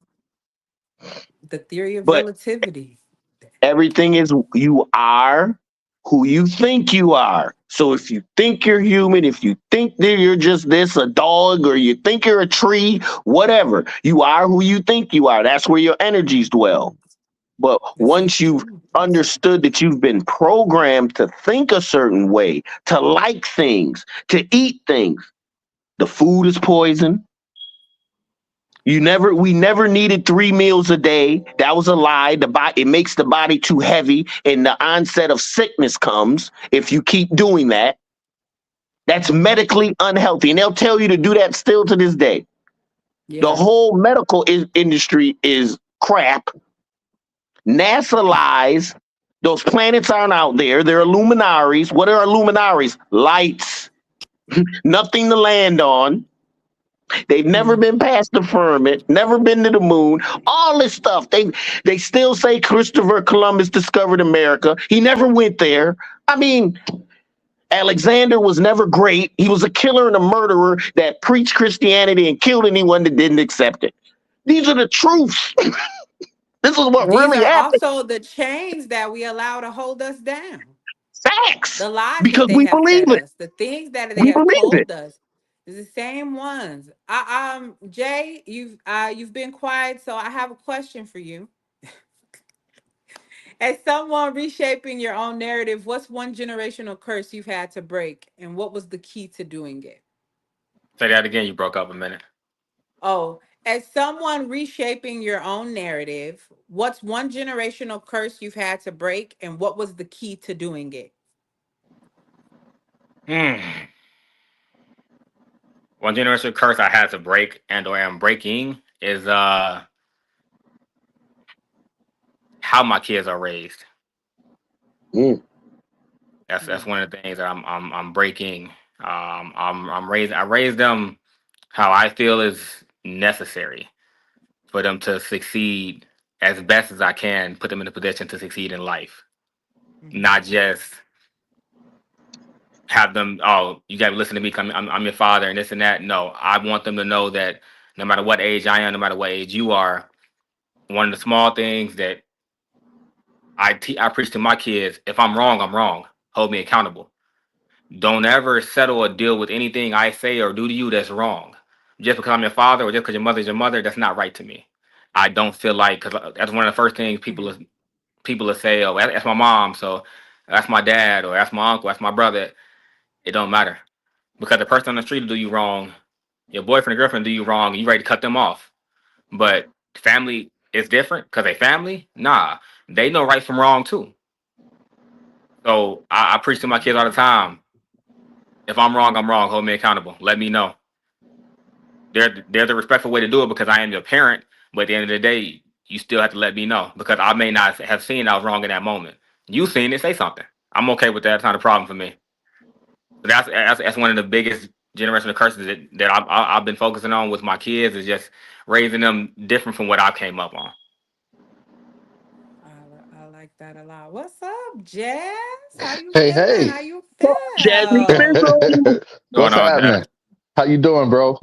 the theory of But relativity. everything is you are who you think you are. So if you think you're human, if you think that you're just this, a dog, or you think you're a tree, whatever, you are who you think you are. That's where your energies dwell. But This is once you've true. understood that you've been programmed to think a certain way, to like things, to eat things, the food is poison. We never needed 3 meals a day. That was a lie. It makes the body too heavy, and the onset of sickness comes if you keep doing that. That's medically unhealthy, and they'll tell you to do that still to this day. The Yeah. whole medical industry is crap. NASA lies. Those planets aren't out there. They're illuminaries. What are illuminaries? Lights, nothing to land on. They've never Mhm. been past the firmament, never been to the moon. All this stuff. They still say Christopher Columbus discovered America. He never went there. I mean, Alexander was never great. He was a killer and a murderer that preached Christianity and killed anyone that didn't accept it. These are the truths. This is what These really are happened. also the chains that we allow to hold us down. Facts. The lies that Because they we have believe fed it. us, the things that they We have believe it. told us, is the same ones. Jay, you've been quiet, so I have a question for you. As someone reshaping your own narrative, what's one generational curse you've had to break, and what was the key to doing it? Say that again. You broke up a minute. Oh, as someone reshaping your own narrative, what's one generational curse you've had to break, and what was the key to doing it? Hmm. One generational curse I had to break and or am breaking is how my kids are raised. Mm. That's Mm, one of the things that I'm breaking. I raised them how I feel is necessary for them to succeed as best as I can. Put them in a position to succeed in life, mhm, not just have them. Oh, you got to listen to me. 'Cause I'm your father and this and that. No, I want them to know that no matter what age I am, no matter what age you are, one of the small things that I preach to my kids: if I'm wrong, I'm wrong. Hold me accountable. Don't ever settle a deal with anything I say or do to you that's wrong. Just because I'm your father or just because your mother's your mother, that's not right to me. I don't feel like because that's one of the first things mhm, people will say. Oh, that's my mom, so that's my dad, or that's my uncle, that's my brother. It don't matter because the person on the street will do you wrong. Your boyfriend or girlfriend do you wrong, and you ready to cut them off. But family is different because they family. Nah, they know right from wrong too. So I preach to my kids all the time. If I'm wrong, I'm wrong. Hold me accountable. Let me know. There's a respectful way to do it because I am your parent. But at the end of the day, you still have to let me know because I may not have seen I was wrong in that moment. You seen it, say something. I'm okay with that. It's not a problem for me. That's one of the biggest generational curses that I've been focusing on with my kids is just raising them different from what I came up on. I like that a lot. What's up, Jazz? How you Hey, feeling? hey. How you Jazzy feel? Fizzle. Going What's on, happening? Jazz? How you doing, bro?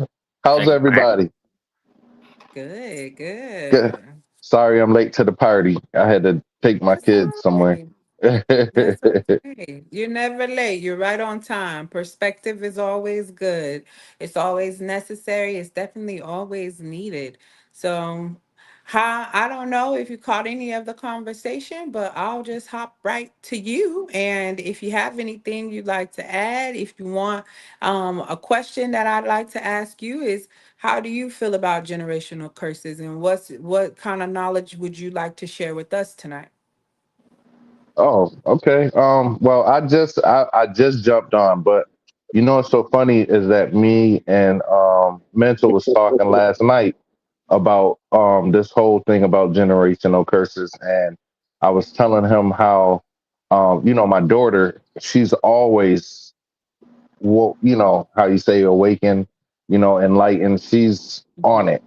How's Can't complain. everybody? Good, Good. good. Sorry I'm late to the party. I had to take my That's kids all somewhere. right. That's okay. You're never late. You're right on time. Perspective is always good. It's always necessary. It's definitely always needed. So, how I don't know if you caught any of the conversation, but I'll just hop right to you. And if you have anything you'd like to add, if you want a question that I'd like to ask you is, how do you feel about generational curses, and what kind of knowledge would you like to share with us tonight? Oh, okay. Well, I just jumped on, but you know what's so funny is that me and Mental was talking last night about this whole thing about generational curses, and I was telling him how my daughter, she's always, well, how you say, awakened, enlightened. She's on Mhm. it.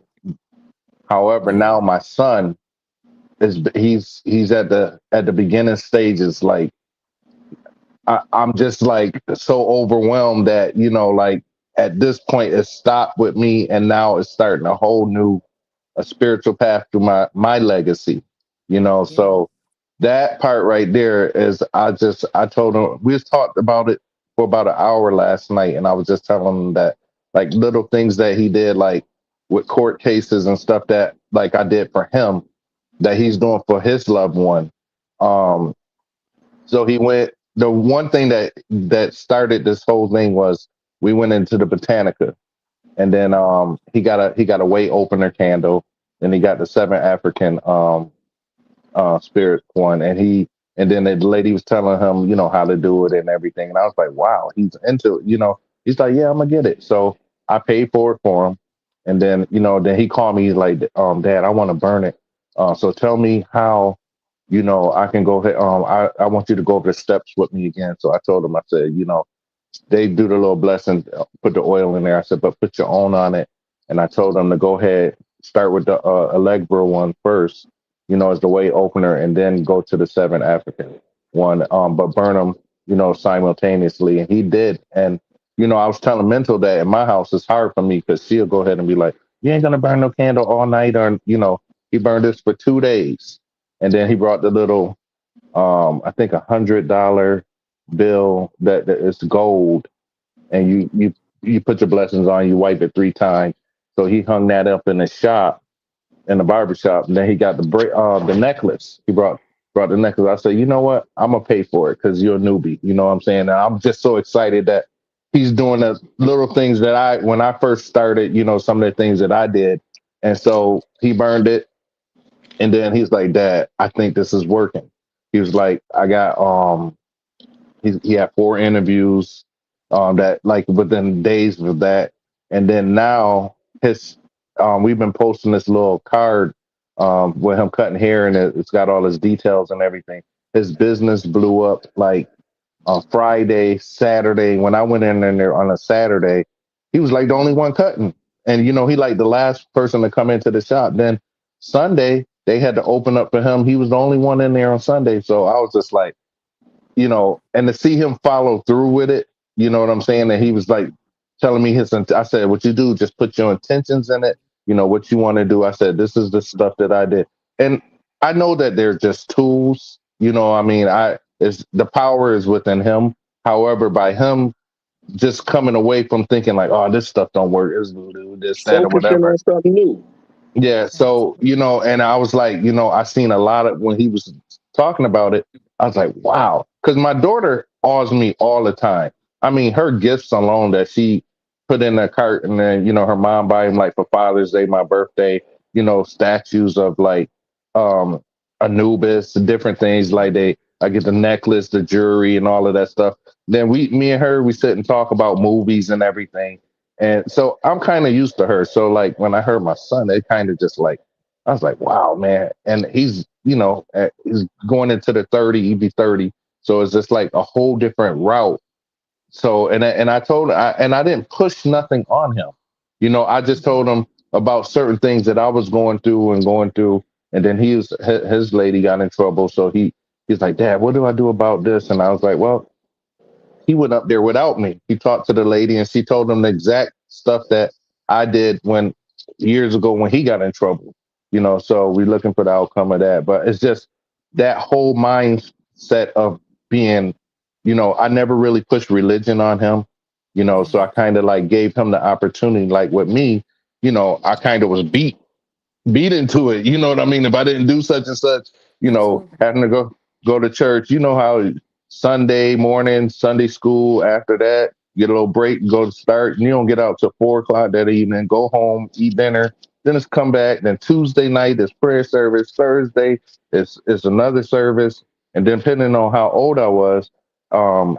However, now Yeah. my son he's at the beginning stages. Like I'm just like so overwhelmed that like at this point it stopped with me, and now it's starting a whole new a spiritual path through my legacy. Yeah. So that part right there is I told him we was talked about it for about an hour last night, and I was just telling him that like little things that he did, like with court cases and stuff that like I did for him, that he's doing for his loved one. Um, so he went. The one thing that started this whole thing was we went into the Botanica, and then he got a way opener candle, and he got the seven African spirit one, and then the lady was telling him how to do it and everything, and I was like, wow, he's into it. He's like, yeah, I'm gonna get it. So I paid for it for him, and then then he called me, he's like, Dad, I want to burn it. So tell me how I can go ahead. I want you to go over the steps with me again. So I told him, I said, they do the little blessing, put the oil in there. I said, but put your own on it. And I told them to go ahead, start with the Allegra one first, as the way opener, and then go to the seven African one. But burn them, simultaneously. And he did. And, I was telling Mental that in my house it's hard for me because she'll go ahead and be like, you ain't going to burn no candle all night. Or, he burned this for 2 days. And then he brought the little, I think $100 bill that is gold, and you put your blessings on, you wipe it 3 times. So he hung that up in the shop, in the barber shop, and then he got the necklace. He brought the necklace. I said, you know what? I'm gonna pay for it because you're a newbie. You know what I'm saying? And I'm just so excited that he's doing the little things that when I first started, some of the things that I did. And so he burned it, and then he's like, Dad, I think this is working. He was like, I got he had 4 interviews that like within days of that, and then now his we've been posting this little card with him cutting hair, and it's got all his details and everything. His business blew up like on Friday, Saturday. When I went in there on a Saturday, he was like the only one cutting, and he like the last person to come into the shop. Then Sunday they had to open up for him. He was the only one in there on Sunday, so I was just like, and to see him follow through with it, you know what I'm saying? And he was like telling me I said, what you do, just put your intentions in it, what you want to do. I said, this is the stuff that I did. And I know that they're just tools, I mean, the power is within him. However, by him just coming away from thinking like, oh, this stuff don't work, it's this, that, or Focusing whatever. on something new. Yeah, so and I was like, I seen a lot of when he was talking about it. I was like, wow, because my daughter awes me all the time. I mean, her gifts alone that she put in the cart, and then her mom buy him like for Father's Day, my birthday, statues of like um Anubis, different things like I get the necklace, the jewelry, and all of that stuff. Then me and her, we sit and talk about movies and everything, and so I'm kind of used to her. So like when I heard my son, it kind of just like I was like, wow, man. And he's he's going into the 30, he'd be 30. So it's just like a whole different route. So and I told and I didn't push nothing on him. I just told him about certain things that I was going through, and then his lady got in trouble, so He's like, Dad, what do I do about this? And I was like, well, he went up there without me. He talked to the lady and she told him the exact stuff that I did when years ago when he got in trouble. So we're looking for the outcome of that. But it's just that whole mindset of being, I never really pushed religion on him, so I Mhm. kind of like gave him the opportunity, like with me, I kind of was beat into it. You know what I mean? If I didn't do such and such, Absolutely. having to go to church. You know how Sunday morning, Sunday school. After that, get a little break, go to start. And you don't get out till 4 o'clock that evening. Go home, eat dinner. Then it's come back. Then Tuesday night is prayer service. Thursday is another service. And depending on how old I was, um,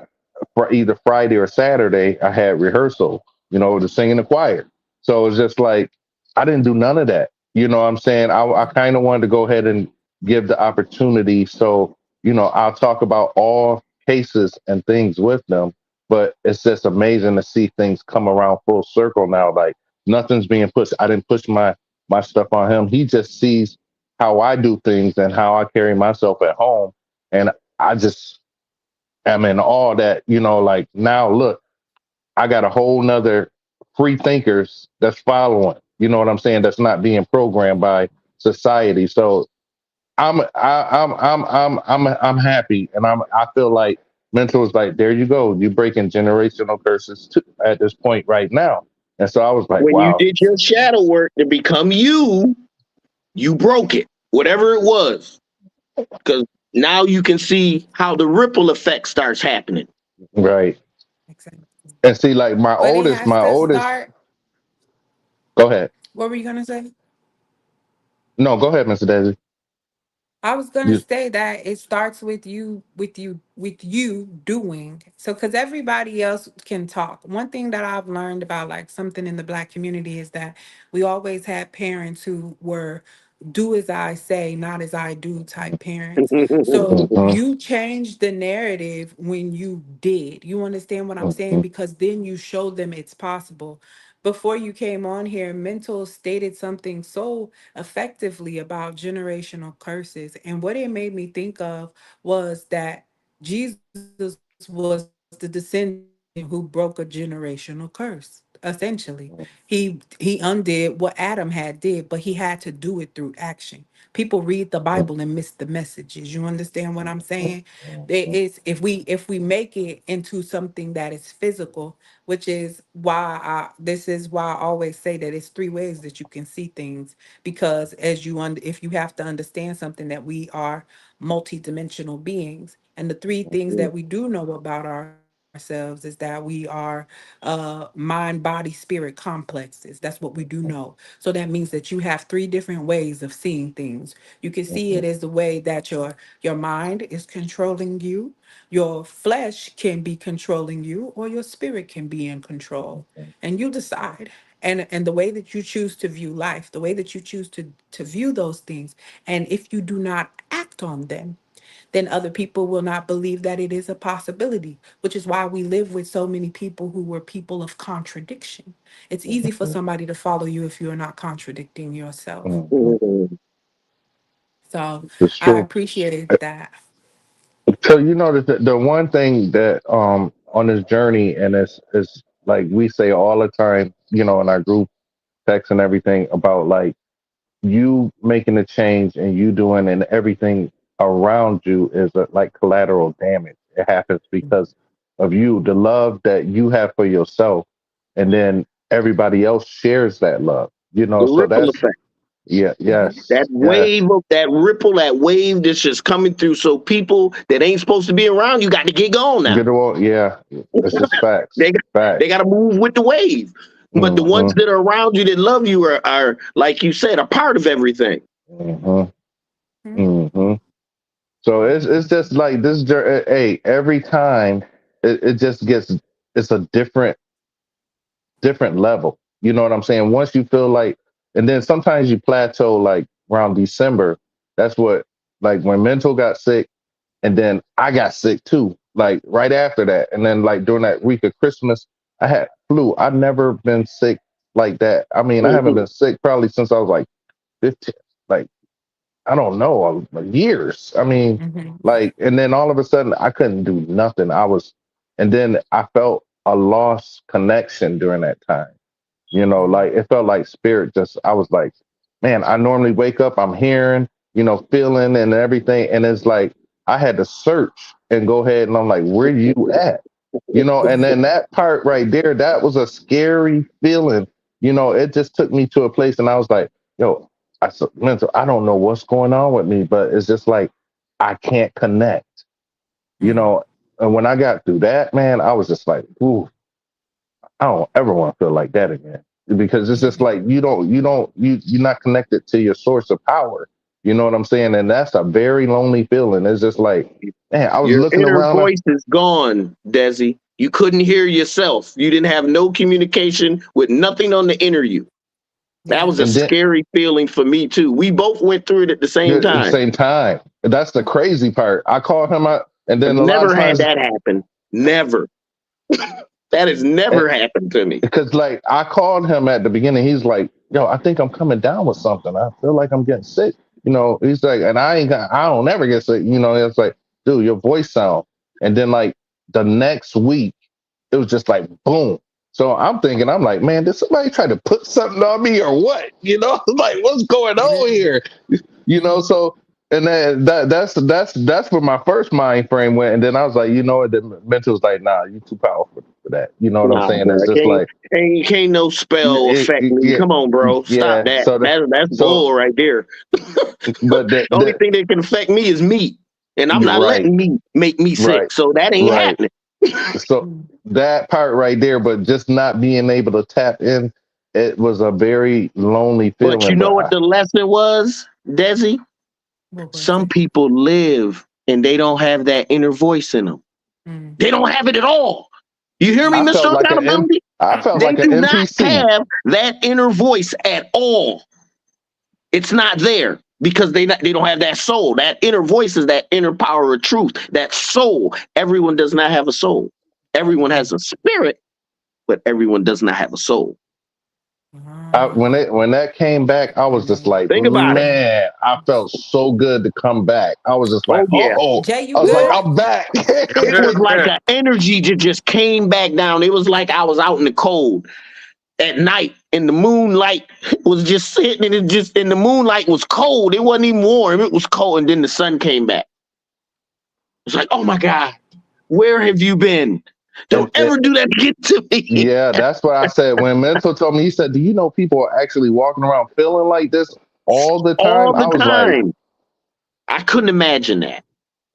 for either Friday or Saturday, I had rehearsal. To sing in the choir. So it's just like I didn't do none of that. You know what I'm saying? I kind of wanted to go ahead and give the opportunity. So, I'll talk about all cases and things with them, but it's just amazing to see things come around full circle now. Like nothing's being pushed. I didn't push my stuff on him. He just sees how I do things and how I carry myself at home. And I just am in awe that, like now look, I got a whole nother free thinkers that's following. You know what I'm saying? That's not being programmed by society. So I'm happy, and I feel like mental is like, there you go, you breaking generational curses too, at this point right now. And so I was like, When you wow, did your Absolutely. shadow work to become you, you broke it, whatever it was, because now you can see how the ripple effect starts happening. right. Exactly. And see, like my But it oldest, has my to oldest. start. Go ahead. What were you gonna say? No, go ahead, Mr. Daisy. I was gonna You, say that it starts with you doing. So, because everybody else can talk. One thing that I've learned about like something in the Black community is that we always had parents who were do as I say, not as I do type parents. So mhm, you changed the narrative when you did. You understand what I'm saying? mhm, Because then you showed them it's possible. Before you came on here, Mental stated something so effectively about generational curses. And what it made me think of was that Jesus was the descendant who broke a generational curse. Essentially, he undid what Adam had did, but he had to do it through action. People read the Bible mhm, and miss the messages. You understand what I'm saying? It mhm, is if we make it into something that is physical, which is why this is why I always say that it's three ways that you can see things, because if you have to understand something, that we are multidimensional beings, and the three things that we do know about ourselves is that we are mind body spirit complexes. That's what we do know. So that means that you have three different ways of seeing things. You can see it mhm, as the way that your mind is controlling you, your flesh can be controlling you, or your spirit can be in control, and you decide. And the way that you choose to view life, the way that you choose to view those things, and if you do not act on them, then other people will not believe that it is a possibility, which is why we live with so many people who were people of contradiction. It's easy for mhm. somebody to follow you if you're not contradicting yourself. Mhm. So It's I true. appreciate that. So the one thing that on this journey, and it's like we say all the time, in our group text and everything, about like you making a change and you doing, and everything around you is like collateral damage. It happens because of you, the love that you have for yourself, and then everybody else shares that love. The So ripple that's, effect, yeah, Mhm. yes, that yes. wave of that ripple, that wave that's just coming through. So people that ain't supposed to be around, you got to get gone now. Good old, yeah. It's just facts, They got, they got facts. to move with the wave. But the ones Hmm. that are around you that love you are like you said, a part of everything. Hmm. Mhm. Hmm. So it's Mhm. just like this. Hey, every time it just gets, it's a different level. You know what I'm saying? Once you feel like, and then sometimes you plateau like around December. That's what, like when Mental got sick, and then I got sick too, like right after that. And then like during that week of Christmas, I had flu. I've never been sick like that. I mean, I haven't Mhm. been sick probably since I was like 15, like I don't know, years. I mean, Mhm. like, and then all of a sudden I couldn't do nothing. And then I felt a lost connection during that time. Like it felt like spirit just, I was like, man, I normally wake up, I'm hearing, feeling and everything. And it's like, I had to search and go ahead and I'm like, where you at? And then that part right there, that was a scary feeling. It just took me to a place and I was like, yo, I said, mental, I don't know what's going on with me, but it's just like, I can't connect, you Mhm. know. And when I got through that, man, I was just like, ooh, I don't ever want to feel like that again because it's just like you're not connected to your source of power. You know what I'm saying? And that's a very lonely feeling. It's just like, man, I was Your looking inner around. voice is gone, Desi. You couldn't hear yourself. You didn't have no communication with nothing on the inner you. That Yeah. was a And then scary feeling for me too. We both went through it at the same at the time. same time, that's the crazy part. I called him out, and I've then a lot of never had times, that happen. Never. That has never happened to me. because like I called him at the beginning, he's like, "Yo, I think I'm coming down with something. I feel like I'm getting sick." He's like, and I don't ever get sick. It's like, dude, your voice sound. And then like the next week, it was just like boom. So I'm thinking, I'm like, man, did somebody try to put something on me or what? Like what's going on here? Mhm. So and then that's where my first mind frame went. And then I was like, the mental was like, nah, you too powerful for that. You know what I'm Nah, saying? bro. It's just like Can't no spell affect me. yeah, Come on, bro. Stop yeah. that. That's So bull right there. but The only thing that can affect me is meat. And I'm you're not right, letting meat make me right, sick. So that ain't right. happening. So Mhm. that part right there, but just not being able to tap in, it was a very lonely But you feeling. know But what the lesson was, Desi? What was Some it? people live and they don't have that inner voice in them. Mm. They don't have it at all. You hear me, I Mr. felt like Accountability? I felt They like an do not NPC. have that inner voice at all. It's not there because they don't have that soul. That inner voice is that inner power of truth. That soul. Everyone does not have a soul. Everyone has a spirit, but everyone does not have a soul. When Ah. that came back, I was just like, Think about it. man, I felt so good to come back. I was just like, Oh yeah. Jay, I you was like, good? I'm back. It was like an energy just came back down. It was like I was out in the cold at night and the moonlight was just sitting and the moonlight was cold. It wasn't even warm. It was cold. And then the sun came back. It's like, oh my God, where have you been? and Don't ever do that again to me. yeah, that's what I said. When Mental told me, he said, "Do you know people are actually walking around feeling like this all the time?" All I the was like, time. I couldn't imagine that.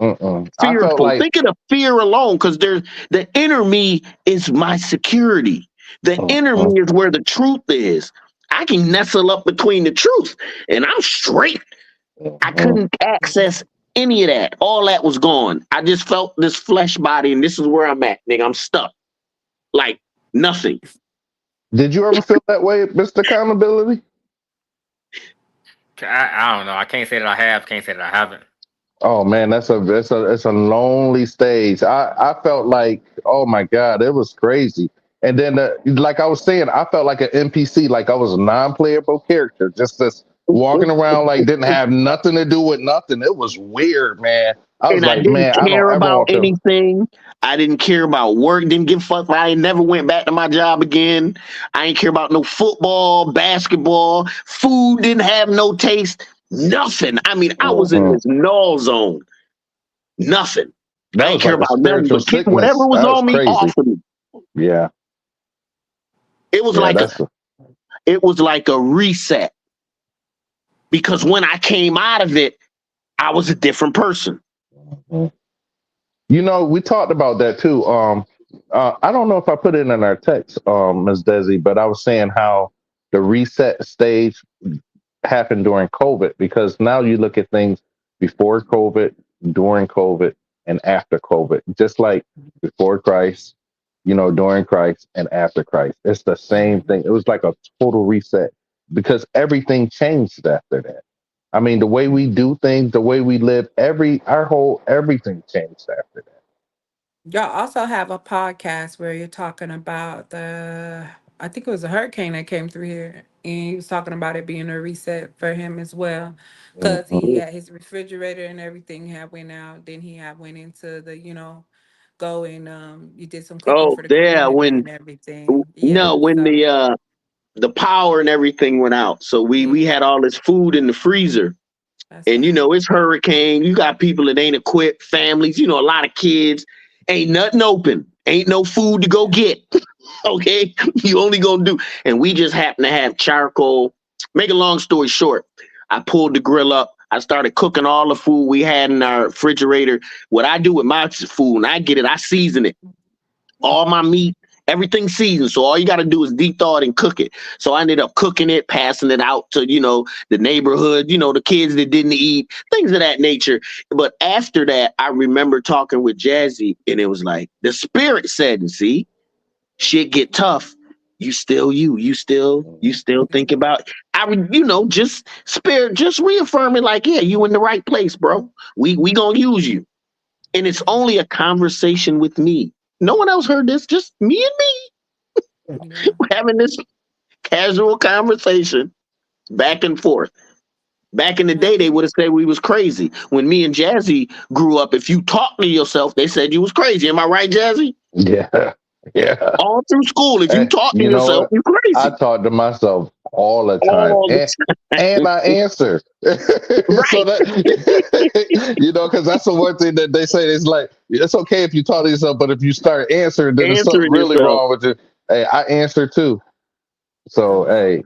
mm-mm. I felt Fearful. like, Think of the fear alone, because there's the inner me is my security. The inner mm-mm, me is where the truth is. I can nestle up between the truth and I'm straight. I mm-mm. couldn't access any of that. All that was gone. I just felt this flesh body, and this is where I'm at, nigga. I'm stuck. Like nothing. Did you ever feel that way, Mr. Accountability? I don't know. I can't say that I have. Can't say that I haven't. Oh man, it's a lonely stage. I felt like, oh my God, it was crazy. And then like I was saying, I felt like an NPC, like I was a non-playable character, just this walking around like didn't have nothing to do with nothing. It was weird, man. I was And I like, didn't man, I don't care ever about want to feel. anything. I didn't care about work. Didn't give a fuck. I ain't never went back to my job again. I ain't care about no football, basketball. Food didn't have no taste. Nothing. I mean, I was in Mhm. this null zone. Nothing. That I ain't was care like a about nothing spiritual but keep whatever sickness. was That was on me crazy. off of me. Yeah, It was yeah, like that's. a reset because when I came out of it, I was a different person. Mhm. We talked about that too. I don't know if I put it in our text, Ms. Desi, but I was saying how the reset stage happened during COVID because now you look at things before COVID, during COVID, and after COVID, just like before Christ, during Christ and after Christ. It's the same thing. It was like a total reset because everything changed after that. I mean, the way we do things, the way we live, everything changed after that. Y'all also have a podcast where you're talking about the I think it was a hurricane that came through here, and he was talking about it being a reset for him as well, because Mhm. he had his refrigerator and everything had went out. Then he had went into the, go and you did some cooking Oh for the yeah, community when and everything. no, Yeah, when so the power and everything went out. So we yeah, had all this food in the freezer. that's And right. it's hurricane. You got people that ain't equipped, families, a lot of kids. Ain't nothing open. Ain't no food to go Yeah. get. Okay. You only gonna do, and we just happen to have charcoal. Make a long story short, I pulled the grill up. I started cooking all the food we had in our refrigerator. What I do with my food, and I get it, I season it, all my meat, everything seasoned. So all you got to do is deep thaw it and cook it. So I ended up cooking it, passing it out to, the neighborhood, the kids that didn't eat, things of that nature. But after that, I remember talking with Jazzy, and it was like the spirit said, see, shit get tough. You still you. You still think Still, about I would, just spirit, just reaffirming like, yeah, you in the right place, bro. We gonna use you. And it's yeah, only a conversation with me. No one else heard this, just me and me yeah. having this casual conversation back and forth. Back in the I day, they get would have said we was crazy. When me and Jazzy grew up, if you talk to yourself, they said you was crazy. Am I right, Jazzy? Yeah, yeah. All through school, if you talk to You know yourself, what? you're I crazy. talk to myself all the time, All the and time. I answer. So Right. that because that's the one thing that they say. It's like it's okay if you talk to yourself, but if you start answering, then there's something Answering really yourself. wrong with you. Hey, I answer too. I So know. hey,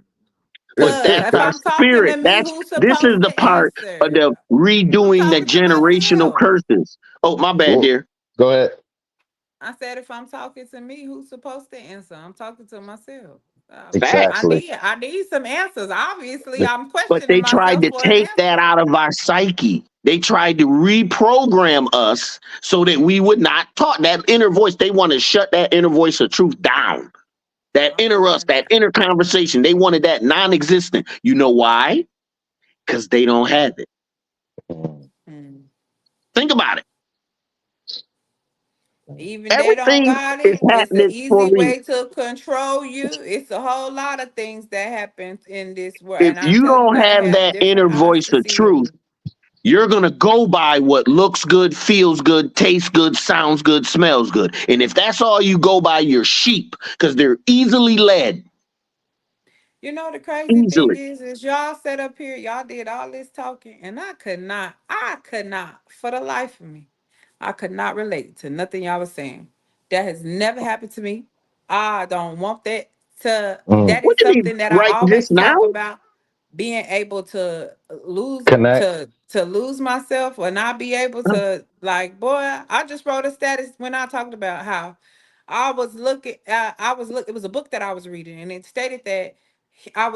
But Cause that's if our I'm talking to spirit. me, That's who's This is supposed the to part of answer? the I'm redoing the talking to generational myself. curses. Oh, my bad, well, dear. go ahead. I said if I'm talking to me, who's supposed to answer? I'm talking to myself. I Exactly. need I need some answers. Obviously, I'm But questioning they tried myself to for an take that answer. out of our psyche. They tried to reprogram us so that we would not talk that inner voice. They want to shut that inner voice of truth down. That I'm inner us, learning that that. inner conversation. They wanted that non existent. You know why? Because they don't have it. Mm. Mm. Think about it. Even they don't Everything got is it. It's the happening for easy me. way to control you. It's a whole lot of things that happen in this world. If And I you tell you don't gotta have have that inner different eyes voice to of see the truth, root. you're going to go by what looks good, feels good, tastes good, sounds good, smells good. And if that's all you go by, you're sheep because they're easily led. You know the crazy thing Easily. is y'all sat up here, y'all did all this talking, and I could not, for the life of me, I could not relate to nothing y'all was saying. That has never happened to me. I don't want that to. Mm. That What is do you mean something that I right always just now? talk about. Being able to lose Connect. to lose myself or not be able to, like, boy, I just wrote a status when I talked about how it was a book that I was reading, and it stated that I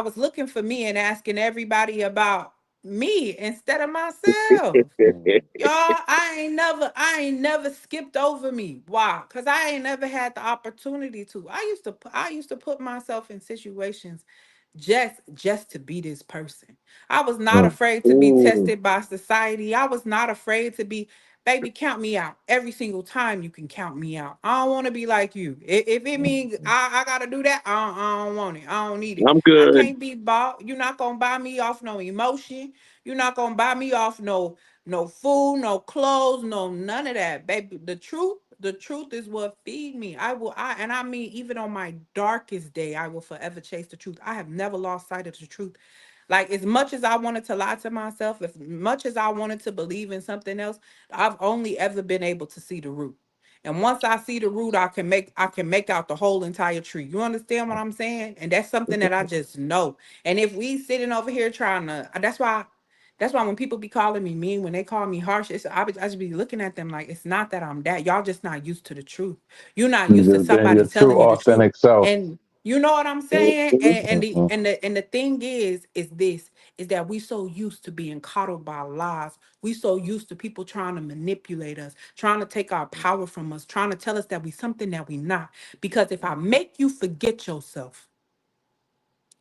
was looking for me and asking everybody about me instead of myself. Mm. Y'all, I ain't never skipped over me. Why? Cuz I ain't never had the opportunity to. I used to put myself in situations just to be this person. I was not Mm. afraid to be Ooh, tested by society. I was not afraid to be, baby, count me out. Every single time you can count me out. I don't want to be like you. If it means Mm. I gotta do that, I don't want it. I don't need it. I'm I good. can't be bought. You're not gonna buy me off no emotion. You're not gonna buy me off no food, no clothes, no none of that, baby. The truth is what feed me. And I mean, even on my darkest day, I will forever chase the truth. I have never lost sight of the truth. Like, as much as I wanted to lie to myself, as much as I wanted to believe in something else, I've only ever been able to see the root. And once I see the root, I can make out the whole entire tree. You understand what I'm saying? And that's something that I just know. And if we sitting over here trying to, that's why when people be calling me mean, when they call me harsh, I just be looking at them like, it's not that I'm that. Y'all just not used to the truth. You're not You used to just being somebody your true, telling you the truth. authentic self. And you know what I'm saying? Mhm. And the thing is that we so used to being coddled by lies. We so used to people trying to manipulate us, trying to take our power from us, trying to tell us that we something that we not. Because if I make you forget yourself,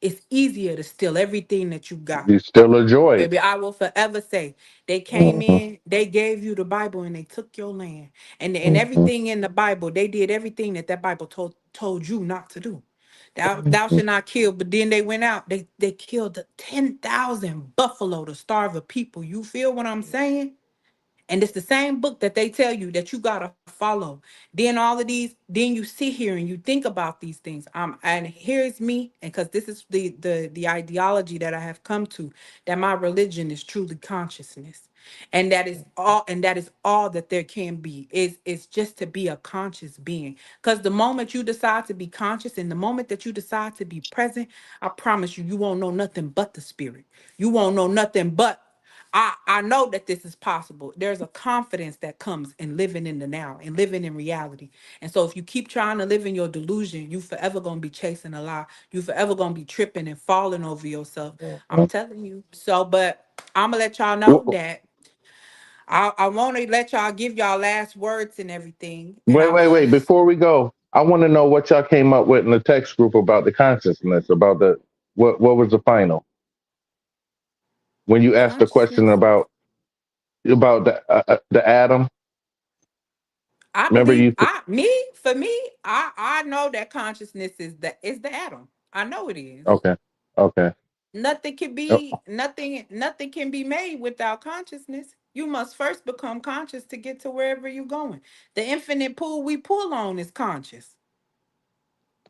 it's easier to steal everything that you got. You still enjoy it. Baby, I will forever say they came Hmm. in, they gave you the Bible, and they took your land. And Hmm. everything in the Bible, they did everything that Bible told you not to do. Thou shalt not kill. But then they went out. They killed 10,000 buffalo to starve a people. You feel what I'm saying? And it's the same book that they tell you that you gotta follow. Then all of these, then you sit here and you think about these things. And here's me, and because this is the ideology that I have come to, that my religion is truly consciousness. And that is all that there can be, is just to be a conscious being. Because the moment you decide to be conscious and the moment that you decide to be present, I promise you, you won't know nothing but the spirit. You won't know nothing but I know that this is possible. There's a confidence that comes in living in the now and living in reality. And so if you keep trying to live in your delusion, you forever gonna be chasing a lie. You forever gonna be tripping and falling over yourself. I'm telling you. So, but I'm gonna let y'all know that I want to let y'all give y'all last words and everything. And Wait, I'm wait, wait. Before we go, I want to know what y'all came up with in the text group about the consciousness, about the what was the final when you asked the question consciousness. about the atom. I Remember believe you? for me, I know that consciousness is the atom. I know it is. Okay, okay. Nothing can Oh, be nothing can be made without consciousness. You must first become conscious to get to wherever you're going. The infinite pool we pull on is conscious.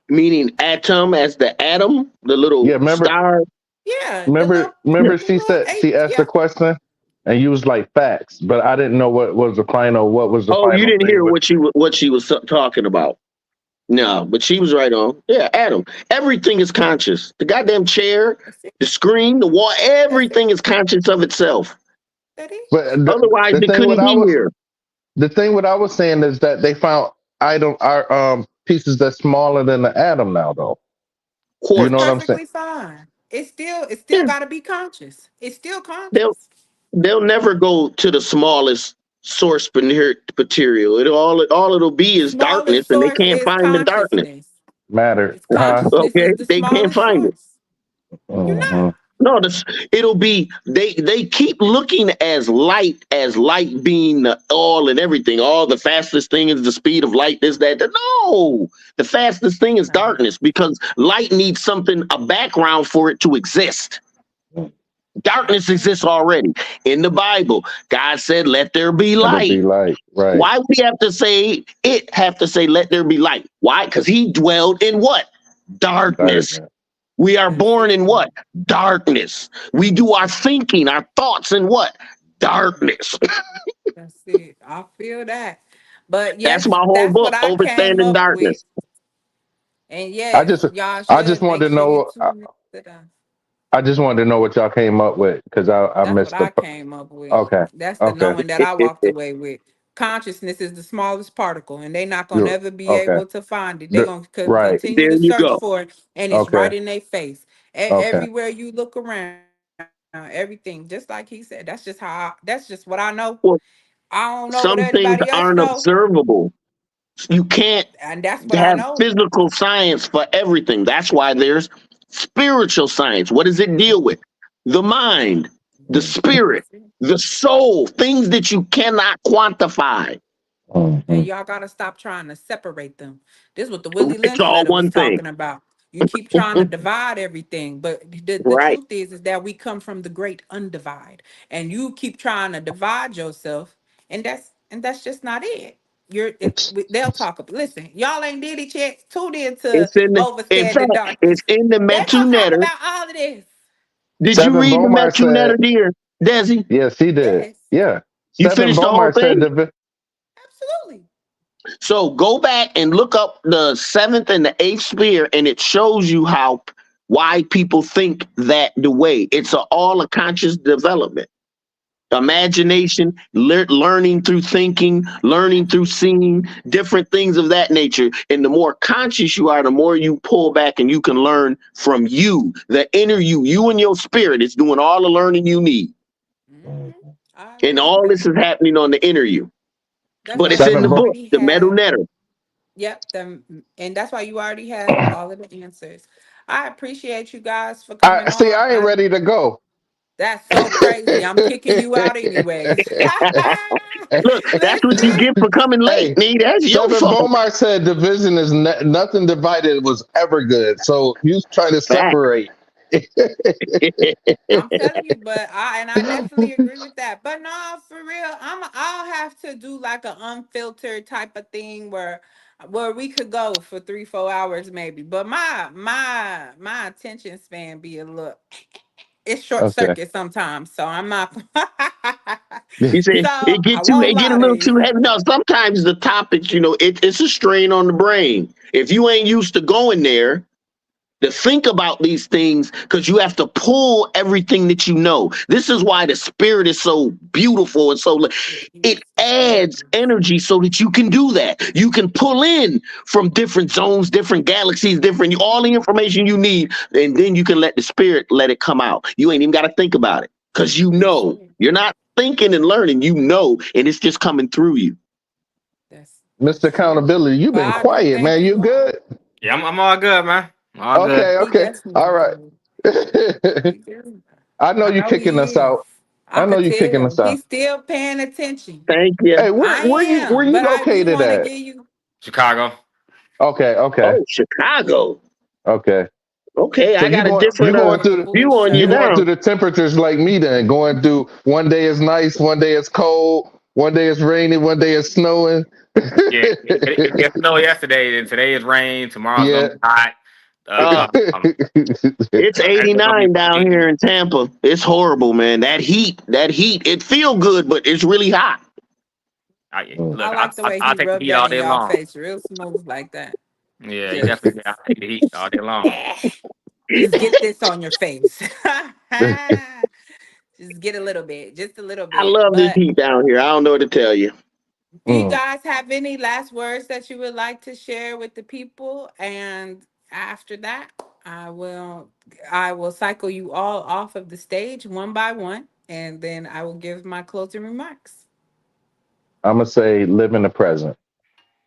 Meaning atom as the atom, the yeah. little Remember, star. Yeah, remember, remember. the She little said eight. she asked the Yeah, question, and you was like facts, but I didn't know what was the final. What was the Oh, you final didn't thing hear with? what she was talking about. No, but she was right on. Yeah, atom. Everything is conscious. The goddamn chair, that's it. the screen, the wall, That's it. everything is conscious of itself. That is. But Otherwise, the it thing what couldn't I be was here. the thing what I was saying is that they found item are pieces that's smaller than the atom now though. You That's know what Quartz. I'm saying? perfectly fine. It's still Yeah, got to be conscious. It's still they'll conscious. they'll never go to the smallest source material. All it'll be The is darkness, smallest and they source can't is find the darkness. consciousness. Matter, It's huh? consciousness Okay, is the they can't smallest find it. source. You're not. Hmm. No, it'll be they keep looking as light being the all and everything. All the fastest thing is the speed of light. This that. No, the fastest thing is Um, darkness because light needs something a background for it to exist. That's Darkness it. exists already in the Bible. God said, "Let there be Let it be light." light, right? Why would he have to say it? Have to say, "Let there be light." Why? Because he dwelled in what? Darkness. Darkness. We are That's born in it. what? Darkness. We do our thinking, our thoughts in what? Darkness. That's it. I feel that. But That's yes, my whole that's what book, I came Overstanding up with. Darkness. And I yes, just, y'all I just should make wanted to sure you know. tune in to us. I just wanted to know what y'all came up with because I That's what missed the. I came up with. Okay, That's the okay, knowing that I walked away with. Consciousness is the smallest particle, and they're not gonna you ever be okay? able to find it. They're gonna Right. continue There to you search go. for it, and it's Okay. right in their face. Okay. Everywhere you look around, everything. Just like he said, that's just what I know. Well, I don't know what some everybody things else aren't know, observable. You can't and that's what I have know. physical science for everything. That's why there's spiritual science. What does it deal with? The mind, the spirit, That's it. the soul, things that you cannot quantify. And Mm-hmm. y'all gotta stop trying to separate them. This is what the Willie It's Lynch all letter was one thing, talking about. You keep trying to divide everything, but the right? truth is that we come from the great undivide. And you keep trying to divide yourself, and that's just not it. It's, They'll it's talk. Listen, y'all ain't did it yet. Tune in to It's in Overstanding fact, it's Darkness. in the They're gonna Metu talk Netter. about all of this. Did you Seven read the Bomar Metu said, Netter, dear Desi? yes, he did. Yes, Yeah. You Seven finished the whole Bomar said thing? absolutely. So go back and look up the seventh and the eighth spear, and it shows you how why people think that the way. It's all a conscious development. Imagination, learning through thinking, learning through Absolutely. seeing, different things of that nature. And the more conscious you are, the more you pull back and you can learn from you, the inner you and your spirit is doing all the learning you need. Hmm. I And agree with all that. this is happening on the inner you. That's But why it's you in Seven the Bo- book, already the Meadow have. Netter. Yep, and that's why you already have all of the answers. I appreciate you guys for coming I see. on. I ain't ready to go. That's so crazy. I'm kicking you out anyways. Look, that's what you Listen, get for coming late, Hey, Nee. That's your Seven fault. Bomar said division is nothing divided was ever good. So he was trying to Fact. separate. I'm telling you, but I definitely agree with that. But no, for real, I'll have to do like an unfiltered type of thing where we could go for 3-4 hours maybe. But my attention span be a little it's short Okay. circuit sometimes, so I'm not. You say So I won't it get a lie to little too you. heavy. No, sometimes the topics, it's a strain on the brain. If you ain't used to going there to think about these things, because you have to pull everything that you know. This is why the spirit is so beautiful and so It it is very adds beautiful. energy so that you can do that. You can pull in from different zones, different galaxies, different all the information you need, and then you can let the spirit let it come out. You ain't even got to think about it because you know. Mhm. You're not thinking and learning, and it's just coming through you. That's Mr. true. Accountability, you've been God, we quiet, thank man. You you all. good? Yeah, I'm all good, man. I'm all good. Okay, He okay. All definitely right. good. He good. I know I you know kicking he us is. out. I I know could you kicking tell us out. he's still paying attention. Thank you. Hey, I where am, you but I do located want to at? give you. Chicago. Okay, okay, Oh, Chicago. okay. Okay, So I got a you different going It's through view on you you bullshit. going now. through the temperatures like me then, going through one day is nice, one day is cold, one day is rainy, one day is snowing. Yeah, it snowed yesterday, and today is rain. Tomorrow's gonna Yeah. be hot. Uh, it's It's gonna be 89 down windy. here in Tampa. It's horrible, man. That heat, it feel good, but it's really hot. Mm. I Look, like the way I'll he take the rubbed heat that all in day y'all long. face, real smooth like that. Yeah, you Just, definitely. I'll take the heat all day long. just get this on your face. Just get a little bit, just a little I bit. love this But heat down here. I don't know what to tell you. do you Mm. guys have any last words that you would like to share with the people? And after that, I will I will cycle you all off of the stage one by one, and then I will give my closing remarks. I'm gonna say live in the present.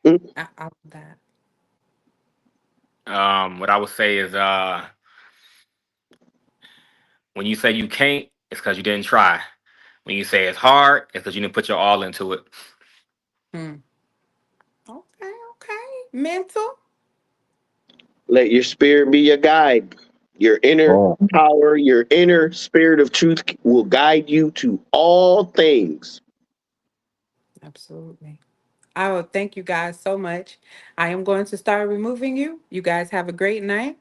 Mm. I love that. What I would say is, when you say you can't, it's because you didn't try. When you say it's hard, it's because you didn't put your all into it. Hmm. Okay, okay. Mental. Let your spirit be your guide. Your inner Oh, power, your inner spirit of truth will guide you to all things. Absolutely. I will thank you guys so much. I am going to start removing you. You guys have a great night.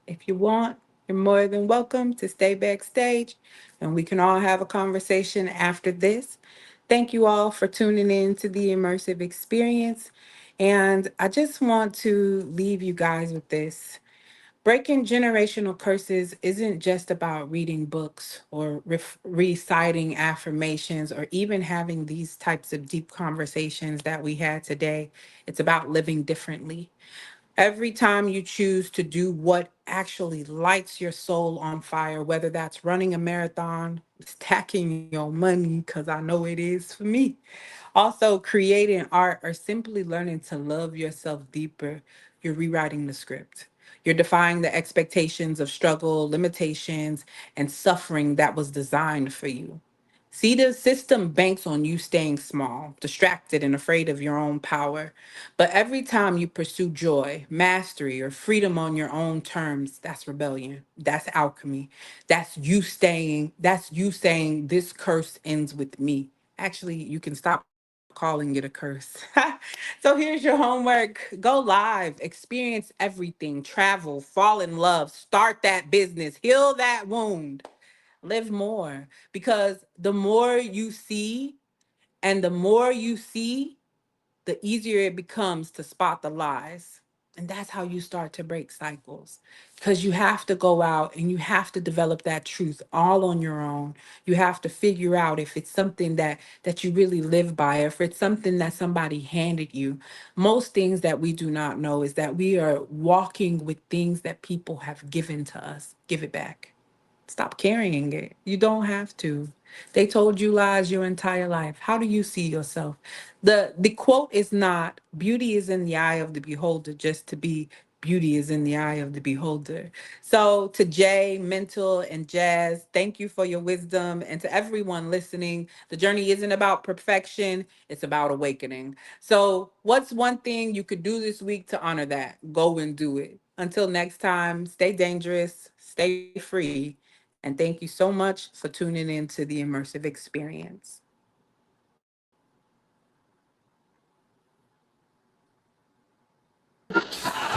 If you want, you're more than welcome to stay backstage and we can all have a conversation after this. Thank you all for tuning in to the immersive experience. And I just want to leave you guys with this. Breaking generational curses isn't just about reading books or reciting affirmations or even having these types of deep conversations that we had today. It's about living differently. Every time you choose to do what actually lights your soul on fire, whether that's running a marathon, stacking your money, because I know it is for me, also creating art, or simply learning to love yourself deeper, you're rewriting the script. You're defying the expectations of struggle, limitations, and suffering that was designed for you. See, the system banks on you staying small, distracted, and afraid of your own power. But every time you pursue joy, mastery, or freedom on your own terms, that's rebellion. That's alchemy. That's you saying, this curse ends with me. Actually, you can stop calling it a curse. So here's your homework. Go live, experience everything, travel, fall in love, start that business, heal that wound, live more. Because the more you see, and the more you see, the easier it becomes to spot the lies. And that's how you start to break cycles. Because you have to go out and you have to develop that truth all on your own. You have to figure out if it's something that you really live by, or if it's something that somebody handed you. Most things that we do not know is that we are walking with things that people have given to us. Give it back. Stop carrying it. You don't have to. They told you lies your entire life. How do you see yourself? The quote is not beauty is in the eye of the beholder just to be beauty is in the eye of the beholder. So, to Jay, Mental, and Jazz, thank you for your wisdom. And to everyone listening, the journey isn't about perfection, it's about awakening. So, what's one thing you could do this week to honor that? Go and do it. Until next time, stay dangerous, stay free, and thank you so much for tuning in to the Immersive Experience.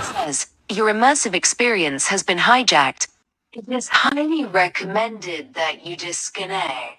Says, your immersive experience has been hijacked. It is highly recommended that you disconnect.